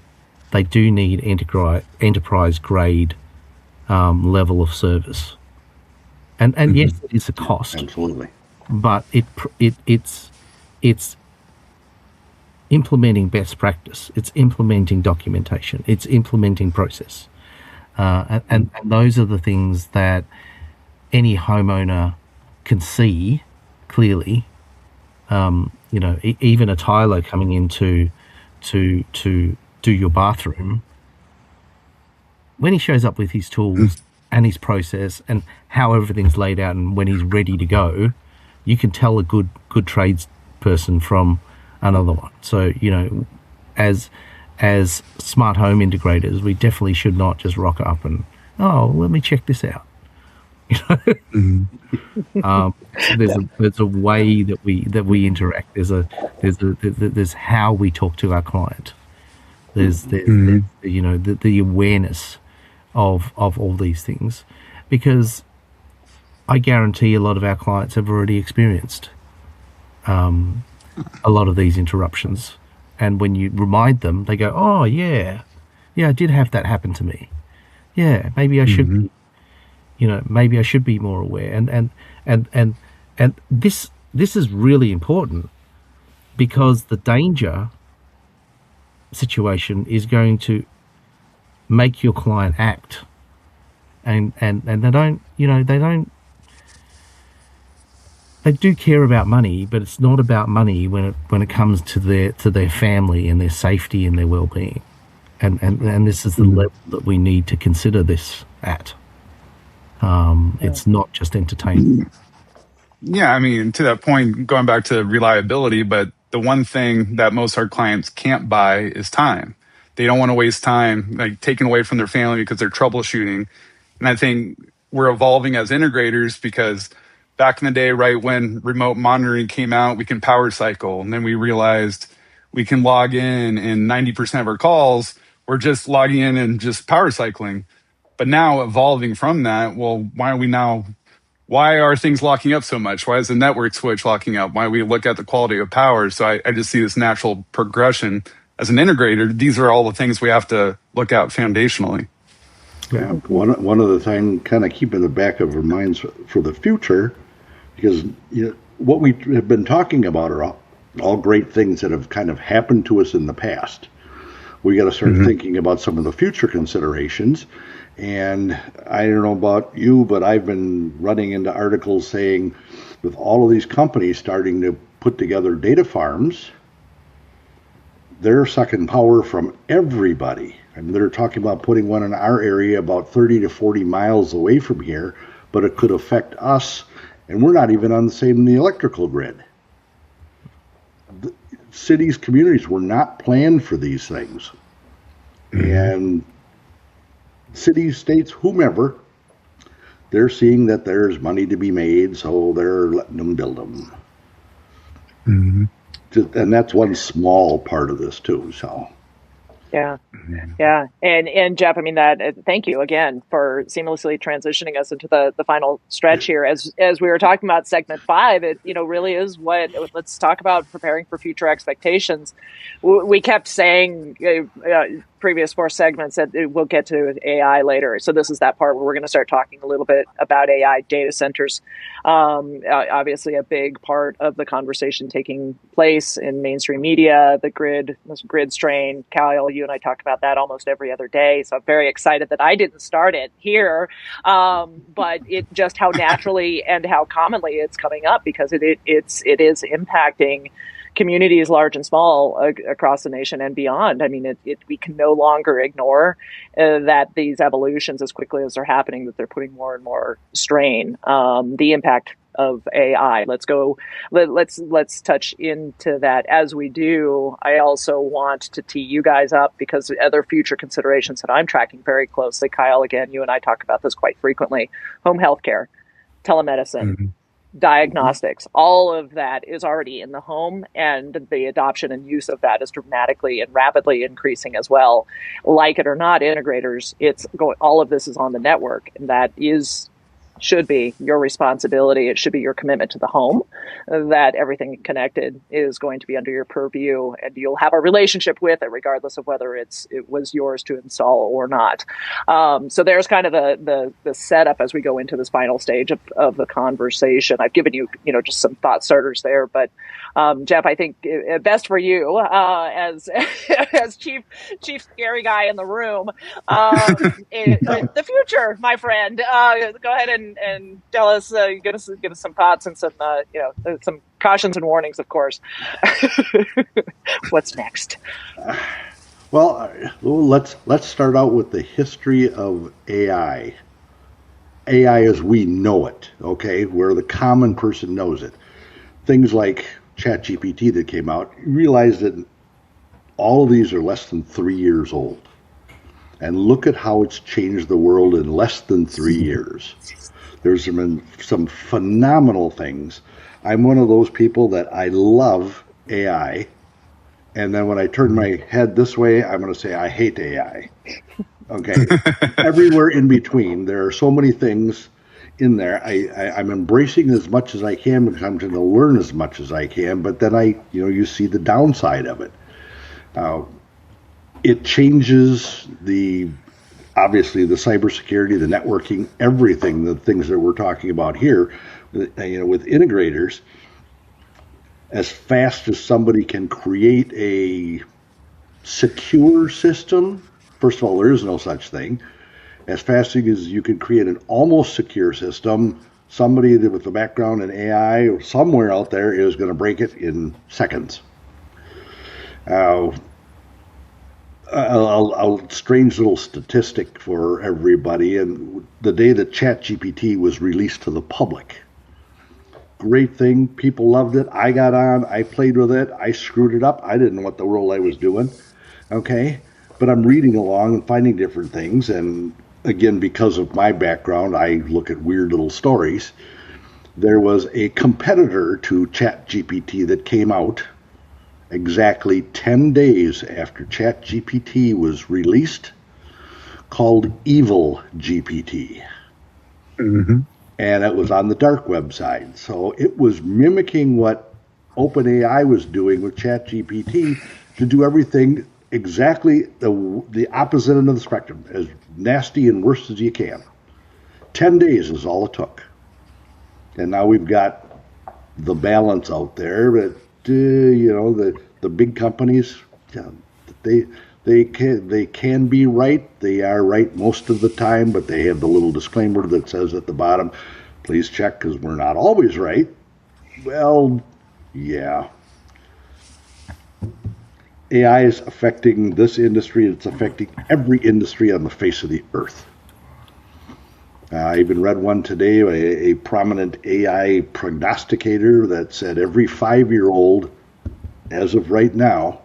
They do need enterprise grade level of service, and yes, it is a cost. Absolutely. But it's implementing best practice. It's implementing documentation. It's implementing process, and those are the things that any homeowner can see clearly. Even a tiler coming in to do your bathroom, when he shows up with his tools and his process and how everything's laid out, and when he's ready to go, you can tell a good tradesperson from another one. So, as smart home integrators, we definitely should not just rock up and, let me check this out. There's a way that we interact. There's how we talk to our client. There's the awareness of all these things, because I guarantee a lot of our clients have already experienced a lot of these interruptions, and when you remind them, they go, "Oh yeah, I did have that happen to me. Yeah, maybe I should be, maybe I should be more aware." And this is really important, because the danger situation is going to make your client act, and they do care about money, but it's not about money when it comes to their family and their safety and their well-being, and this is the level that we need to consider this at. It's not just entertainment. Yeah, I mean, to that point, going back to reliability, but the one thing that most of our clients can't buy is time. They don't want to waste time taken away from their family because they're troubleshooting. And I think we're evolving as integrators, because back in the day, right when remote monitoring came out, we can power cycle. And then we realized we can log in, and 90% of our calls, we're just logging in and just power cycling. But now evolving from that, well, why are things locking up so much? Why is the network switch locking up? Why we look at the quality of power? So I just see this natural progression. As an integrator, these are all the things we have to look at foundationally. Yeah, one of the things kind of keep in the back of our minds for the future, because what we have been talking about are all great things that have kind of happened to us in the past. We got to start thinking about some of the future considerations. And I don't know about you, but I've been running into articles saying, with all of these companies starting to put together data farms, they're sucking power from everybody. I mean, they're talking about putting one in our area about 30 to 40 miles away from here, but it could affect us, and we're not even on the electrical grid. The cities, communities were not planned for these things. And cities, states, whomever, they're seeing that there's money to be made, so they're letting them build them. And that's one small part of this too. So, yeah. And Jeff, I mean, thank you again for seamlessly transitioning us into the final stretch here. As we were talking about segment 5, it really is let's talk about preparing for future expectations. We kept saying previous 4 segments that we'll get to AI later. So this is that part where we're going to start talking a little bit about AI data centers. Obviously, a big part of the conversation taking place in mainstream media, the grid strain. Kyle, you and I talk about that almost every other day. So I'm very excited that I didn't start it here, but it just how naturally and how commonly it's coming up, because it is impacting communities large and small across the nation and beyond. I mean, we can no longer ignore that these evolutions, as quickly as they're happening, that they're putting more and more strain. The impact of AI. Let's touch into that. As we do, I also want to tee you guys up, because other future considerations that I'm tracking very closely, Kyle, again, you and I talk about this quite frequently: home healthcare, telemedicine, diagnostics, all of that is already in the home, and the adoption and use of that is dramatically and rapidly increasing as well. Like it or not, integrators, all of this is on the network, and that should be your responsibility. It should be your commitment to the home, that everything connected is going to be under your purview, and you'll have a relationship with it regardless of whether it was yours to install or not. So there's kind of the setup as we go into this final stage of the conversation. I've given you, just some thought starters there, but Jeff, I think best for you as chief scary guy in the room, the future, my friend. Go ahead and tell us, give us some thoughts and some some cautions and warnings, of course. What's next? Well, let's start out with the history of AI. AI as we know it, okay, where the common person knows it. Things like ChatGPT that came out, you realize that all of these are less than 3 years old. And look at how it's changed the world in less than 3 years. There's been some phenomenal things. I'm one of those people that I love AI, and then when I turn my head this way, I'm going to say I hate AI. Okay, everywhere in between, there are so many things in there. I'm embracing as much as I can because I'm going to learn as much as I can. But then you see the downside of it. It changes obviously the cybersecurity, the networking, everything, the things that we're talking about here. With integrators, as fast as somebody can create a secure system. First of all, there is no such thing. As fast as you can create an almost secure system, somebody with a background in AI or somewhere out there is going to break it in seconds. A strange little statistic for everybody, and the day that ChatGPT was released to the public, great thing, people loved it. I got on, I played with it, I screwed it up. I didn't know what the world I was doing, okay? But I'm reading along and finding different things, and again, because of my background, I look at weird little stories. There was a competitor to ChatGPT that came out exactly 10 days after ChatGPT was released, called Evil GPT. Mm-hmm. And it was on the dark web side. So it was mimicking what OpenAI was doing with ChatGPT to do everything exactly the opposite end of the spectrum, as nasty and worse as you can. 10 days is all it took. And now we've got the balance out there, but the big companies, they can be right. They are right most of the time, but they have the little disclaimer that says at the bottom, please check because we're not always right. Well, yeah. AI is affecting this industry. It's affecting every industry on the face of the earth. I even read one today, a prominent AI prognosticator that said every 5-year-old, as of right now,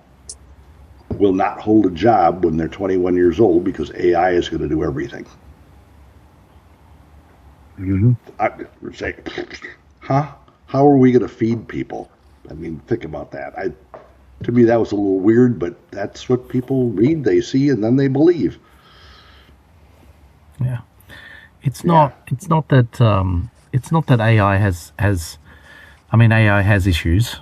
will not hold a job when they're 21 years old because AI is going to do everything. Mm-hmm. I say, huh? How are we going to feed people? I mean, think about that. To me, that was a little weird, but that's what people read, they see, and then they believe. Yeah, it's not that AI has. I mean, AI has issues.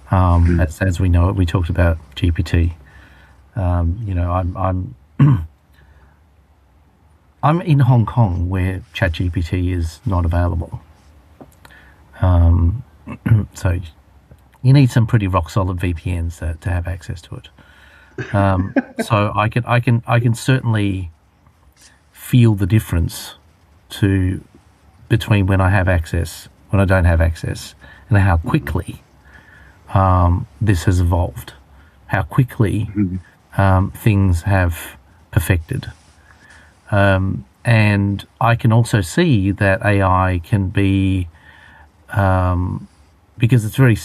As we know it, we talked about GPT. I'm I'm in Hong Kong where ChatGPT is not available. So you need some pretty rock solid VPNs to have access to it. So I can certainly feel the difference between when I have access, when I don't have access, and how quickly this has evolved, how quickly things have perfected. And I can also see that AI can be because it's very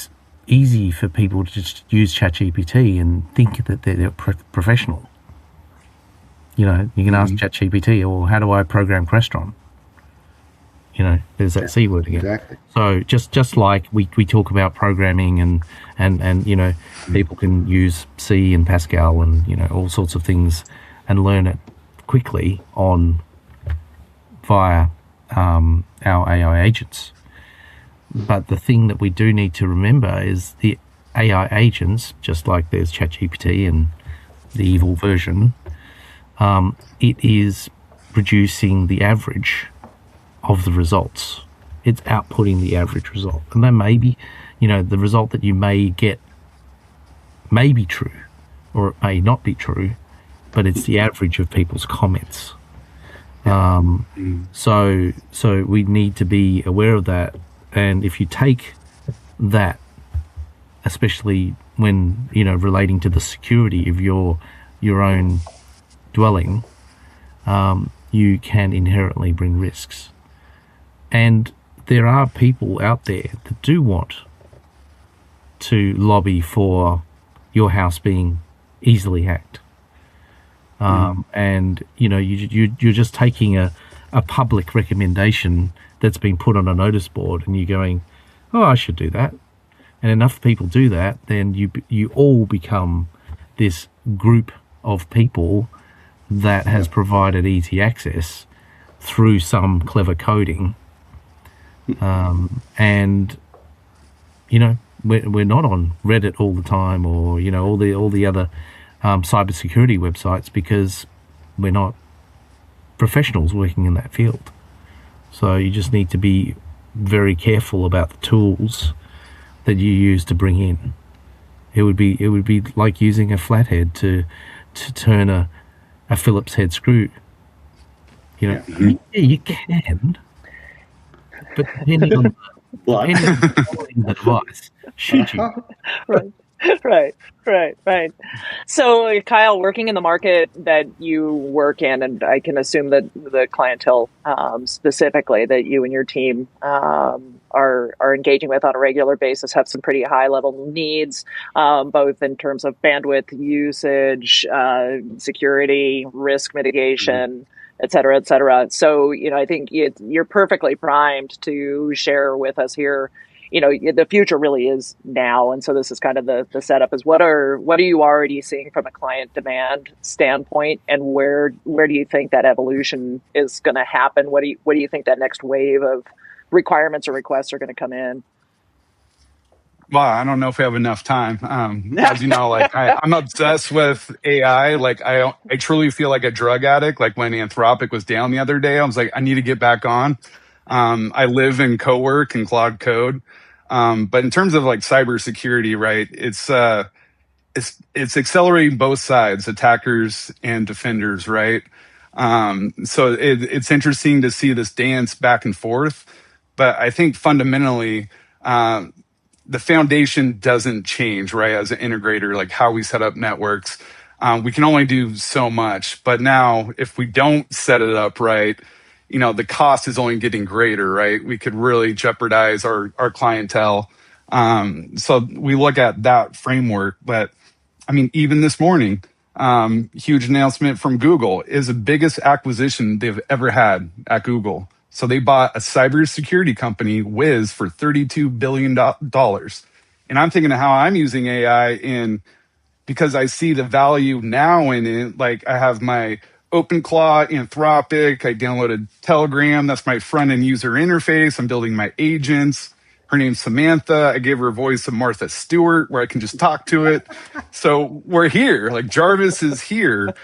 easy for people to just use ChatGPT and think that they're professional. You know, you can ask ChatGPT, or how do I program Crestron? You know, there's that C word again. Exactly. So just like we talk about programming and you know, people can use C and Pascal and, you know, all sorts of things and learn it quickly via our AI agents. But the thing that we do need to remember is the AI agents, just like there's ChatGPT and the evil version, it is producing the average of the results. It's outputting the average result. And that may be, you know, the result that you may get may be true, or it may not be true, but it's the average of people's comments. So we need to be aware of that. And if you take that, especially when, you know, relating to the security of your own dwelling, you can inherently bring risks. And there are people out there that do want to lobby for your house being easily hacked. And, you know, you're just taking a public recommendation that's been put on a notice board and you're going, oh, I should do that. And enough people do that, then you all become this group of people that has provided easy access through some clever coding. And, you know, we're not on Reddit all the time, or, you know, all the other cybersecurity websites, because we're not professionals working in that field. So you just need to be very careful about the tools that you use to bring in. It would be like using a flathead to turn a Phillips head screw. You know, yeah, you can, but depending on the device, should you? Right. So, Kyle, working in the market that you work in, and I can assume that the clientele specifically that you and your team are engaging with on a regular basis have some pretty high level needs, both in terms of bandwidth usage, security, risk mitigation, et cetera, et cetera. So, you know, I think you're perfectly primed to share with us here. You know, the future really is now, and so this is kind of the setup. Is what are you already seeing from a client demand standpoint, and where do you think that evolution is going to happen? What do you think that next wave of requirements or requests are going to come in? Well, I don't know if we have enough time. As you know, like I'm obsessed with AI. Like I truly feel like a drug addict. Like when Anthropic was down the other day, I was like, I need to get back on. I live in Cowork and Claude Code. But in terms of like cybersecurity, right, it's accelerating both sides, attackers and defenders, right? So it's interesting to see this dance back and forth. But I think fundamentally, the foundation doesn't change, right? As an integrator, like how we set up networks, we can only do so much. But now if we don't set it up right, you know, the cost is only getting greater, right? We could really jeopardize our clientele. So we look at that framework. But I mean, even this morning, huge announcement from Google is the biggest acquisition they've ever had at Google. So they bought a cybersecurity company, Wiz, for $32 billion. And I'm thinking of how I'm using AI because I see the value now in it. Like I have my OpenClaw, Anthropic. I downloaded Telegram. That's my front end user interface. I'm building my agents. Her name's Samantha. I gave her a voice of Martha Stewart where I can just talk to it. So we're here. Like Jarvis is here.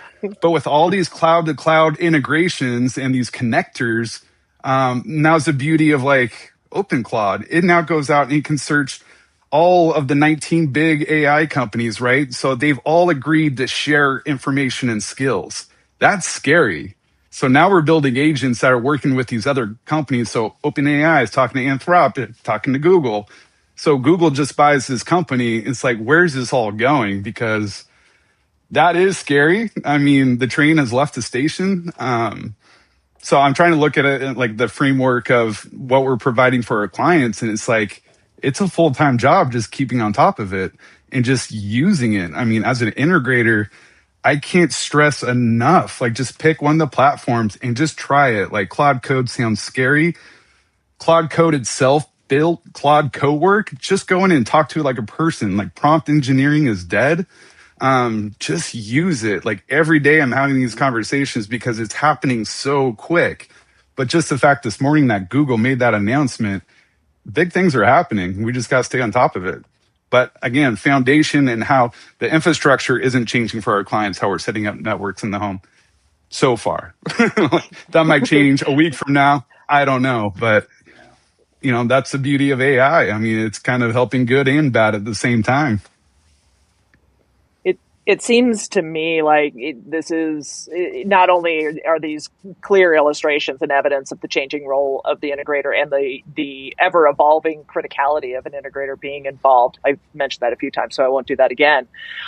But with all these cloud to cloud integrations and these connectors, now's the beauty of like OpenClaw. It now goes out and you can search all of the 19 big AI companies, right? So they've all agreed to share information and skills. That's scary. So now we're building agents that are working with these other companies. So OpenAI is talking to Anthropic, talking to Google. So Google just buys this company. It's like, where's this all going? Because that is scary. I mean, the train has left the station. So I'm trying to look at it like the framework of what we're providing for our clients. And it's like, it's a full-time job just keeping on top of it and just using it. I mean, as an integrator, I can't stress enough, like just pick one of the platforms and just try it. Like Claude Code sounds scary. Claude Code itself built Claude Cowork. Just go in and talk to it like a person. Like prompt engineering is dead. Just use it. Like every day I'm having these conversations because it's happening so quick. But just the fact this morning that Google made that announcement, big things are happening. We just got to stay on top of it. But again, foundation and how the infrastructure isn't changing for our clients, how we're setting up networks in the home so far. That might change a week from now. I don't know. But, that's the beauty of AI. I mean, it's kind of helping good and bad at the same time. It seems to me like this is not only are these clear illustrations and evidence of the changing role of the integrator and the ever evolving criticality of an integrator being involved. I've mentioned that a few times, so I won't do that again.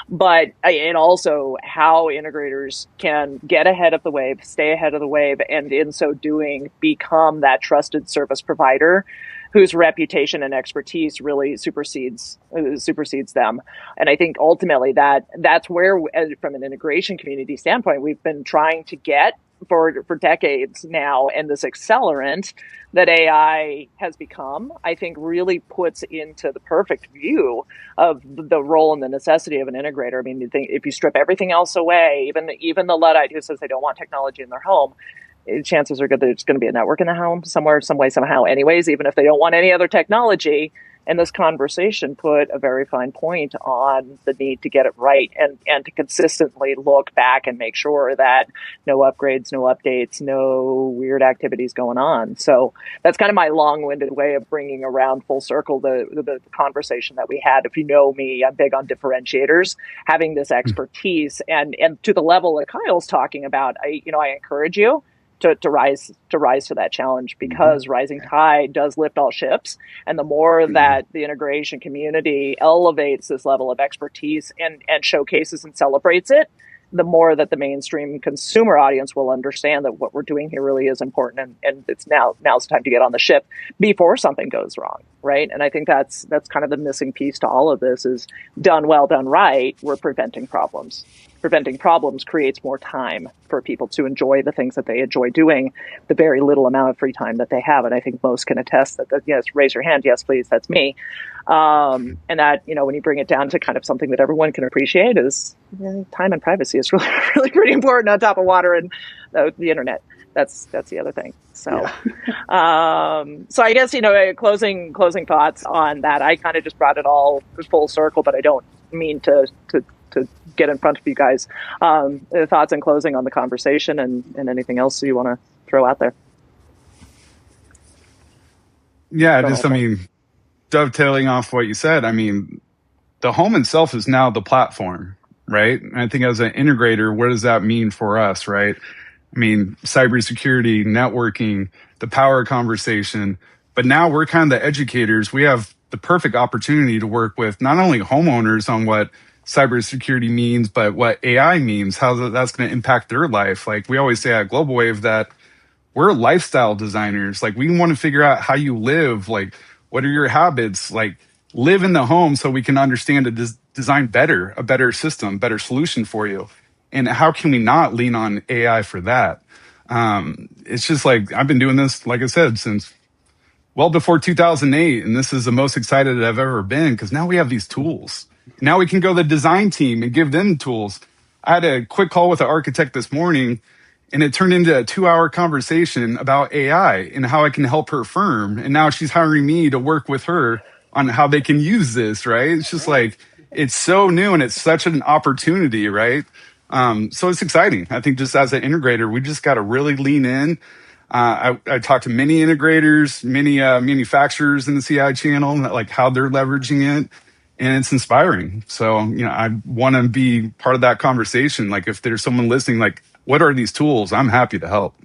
But and also how integrators can get ahead of the wave, stay ahead of the wave, and in so doing become that trusted service provider whose reputation and expertise really supersedes them. And I think ultimately that's where, from an integration community standpoint, we've been trying to get for decades now. And this accelerant that AI has become, I think, really puts into the perfect view of the role and the necessity of an integrator. I mean, you think if you strip everything else away, even the Luddite who says they don't want technology in their home, chances are good that there's going to be a network in the home somewhere, some way, somehow anyways, even if they don't want any other technology. And this conversation put a very fine point on the need to get it right and to consistently look back and make sure that no upgrades, no updates, no weird activities going on. So that's kind of my long-winded way of bringing around full circle the conversation that we had. If you know me, I'm big on differentiators, having this expertise and to the level that Kyle's talking about. I encourage you to rise to that challenge, because rising tide does lift all ships. And the more that the integration community elevates this level of expertise and showcases and celebrates it, the more that the mainstream consumer audience will understand that what we're doing here really is important, and it's now's the time to get on the ship before something goes wrong, right? And I think that's kind of the missing piece to all of this is done well, done right, we're preventing problems. Preventing problems creates more time for people to enjoy the things that they enjoy doing, the very little amount of free time that they have. And I think most can attest that yes, raise your hand. Yes, please. That's me. And that, when you bring it down to kind of something that everyone can appreciate is time and privacy is really, really pretty important on top of water and the internet. That's the other thing. So, so I guess, closing thoughts on that. I kind of just brought it all full circle, but I don't mean to get in front of you guys. Thoughts in closing on the conversation and anything else you want to throw out there? Yeah, dovetailing off what you said, the home itself is now the platform, right? And I think as an integrator, what does that mean for us, right? Cybersecurity, networking, the power conversation, but now we're kind of the educators. We have the perfect opportunity to work with not only homeowners on what cybersecurity means, but what AI means, how that's going to impact their life. Like we always say at Global Wave that we're lifestyle designers. Like we want to figure out how you live. Like what are your habits? Like live in the home so we can understand to design a better system, better solution for you. And how can we not lean on AI for that? It's just like, I've been doing this, like I said, since well before 2008. And this is the most excited I've ever been because now we have these tools. Now we can go to the design team and give them tools. I had a quick call with an architect this morning, and it turned into a 2-hour conversation about AI and how I can help her firm. And now she's hiring me to work with her on how they can use this, right? It's just like, it's so new and it's such an opportunity, right? So it's exciting. I think just as an integrator, we just got to really lean in. I talked to many integrators, many manufacturers in the CI channel, like how they're leveraging it. And it's inspiring. So, I want to be part of that conversation. Like if there's someone listening, like what are these tools? I'm happy to help.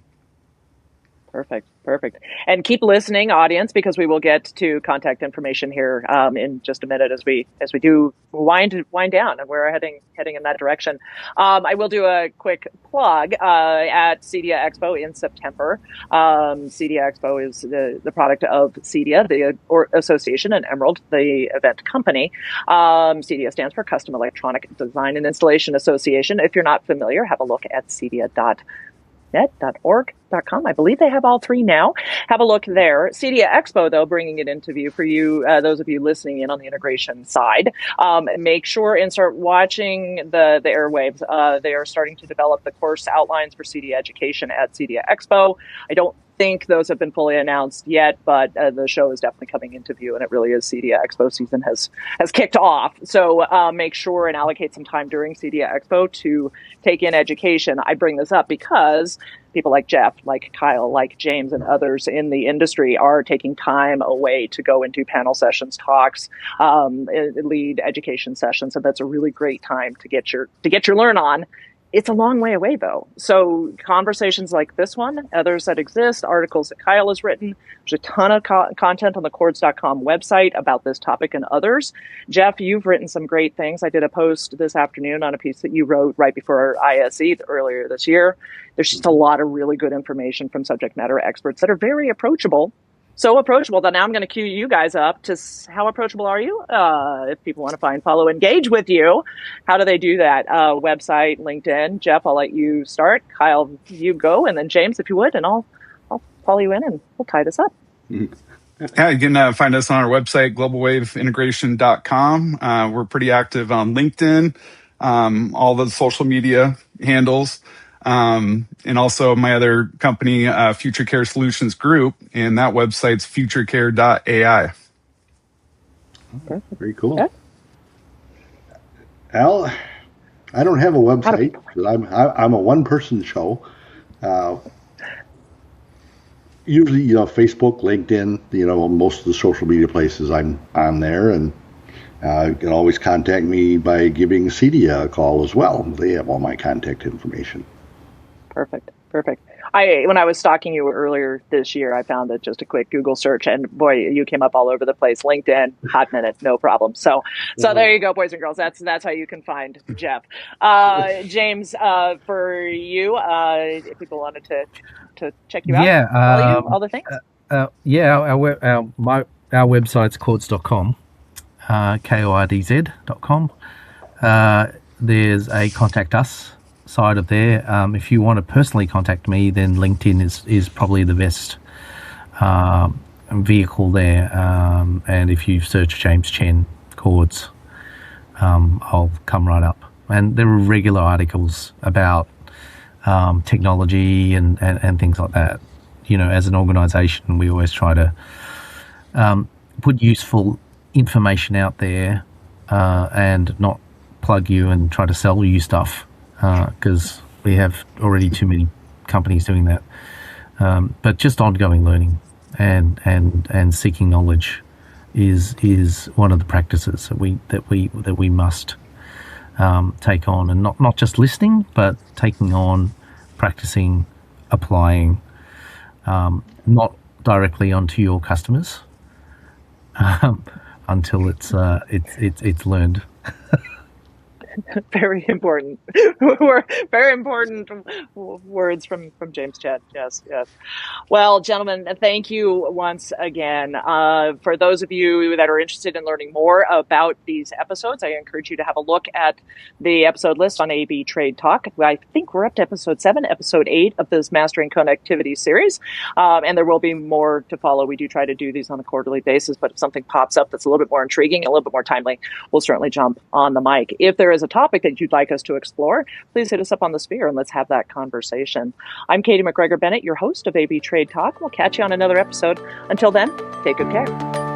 Perfect. Perfect. And keep listening, audience, because we will get to contact information here in just a minute as we do wind down, and we're heading in that direction. I will do a quick plug at CEDIA Expo in September. CEDIA Expo is the product of CEDIA, the association, and Emerald, the event company. CEDIA stands for Custom Electronic Design and Installation Association. If you're not familiar, have a look at cedia.net.org.com. I believe they have all three now. Have a look there. CEDIA Expo, though, bringing it into view for you, those of you listening in on the integration side. Make sure and start watching the airwaves. They are starting to develop the course outlines for CEDIA education at CEDIA Expo. I don't think those have been fully announced yet, but the show is definitely coming into view, and it really is. CEDIA Expo season has kicked off. So make sure and allocate some time during CEDIA Expo to take in education. I bring this up because people like Jeff, like Kyle, like James, and others in the industry are taking time away to go into panel sessions, talks, lead education sessions, and that's a really great time to get your learn on. It's a long way away, though. So conversations like this one, others that exist, articles that Kyle has written, there's a ton of content on the Chords.com website about this topic and others. Jeff, you've written some great things. I did a post this afternoon on a piece that you wrote right before ISE earlier this year. There's just a lot of really good information from subject matter experts that are very approachable. So approachable that now I'm going to cue you guys up to how approachable are you? If people want to find, follow, engage with you, how do they do that? Website, LinkedIn. Jeff, I'll let you start. Kyle, you go. And then James, if you would, and I'll follow you in and we'll tie this up. Yeah, you can find us on our website, globalwaveintegration.com. We're pretty active on LinkedIn, all the social media handles. And also my other company, Future Care Solutions Group, and that website's futurecare.ai. Very cool. Okay. Al, I don't have a website because I'm a one-person show. Usually, Facebook, LinkedIn, most of the social media places I'm on there, and you can always contact me by giving CEDIA a call as well. They have all my contact information. Perfect. When I was stalking you earlier this year, I found that just a quick Google search, and boy, you came up all over the place. LinkedIn, hot minute, no problem. So there you go, boys and girls. That's how you can find Jeff. James, for you, if people wanted to check you out, all the things. Our website's chords.com, KORDZ.com. There's a contact us side of there. If you want to personally contact me, then LinkedIn is probably the best vehicle there. And if you search James Chen Chords, I'll come right up. And there are regular articles about technology and things like that. As an organisation, we always try to put useful information out there and not plug you and try to sell you stuff. Because we have already too many companies doing that, but just ongoing learning and seeking knowledge is one of the practices that we must take on, and not just listening, but taking on, practicing, applying, not directly onto your customers until it's learned. Very important. Very important words from James Chen. Yes. Well, gentlemen, thank you once again. For those of you that are interested in learning more about these episodes, I encourage you to have a look at the episode list on AB Trade Talk. I think we're up to episode 7, episode 8 of this Mastering Connectivity series. And there will be more to follow. We do try to do these on a quarterly basis, but if something pops up that's a little bit more intriguing, a little bit more timely, we'll certainly jump on the mic. If there is a topic that you'd like us to explore, please hit us up on the sphere and let's have that conversation. I'm Katie McGregor Bennett, your host of AB Trade Talk. We'll catch you on another episode. Until then, take good care.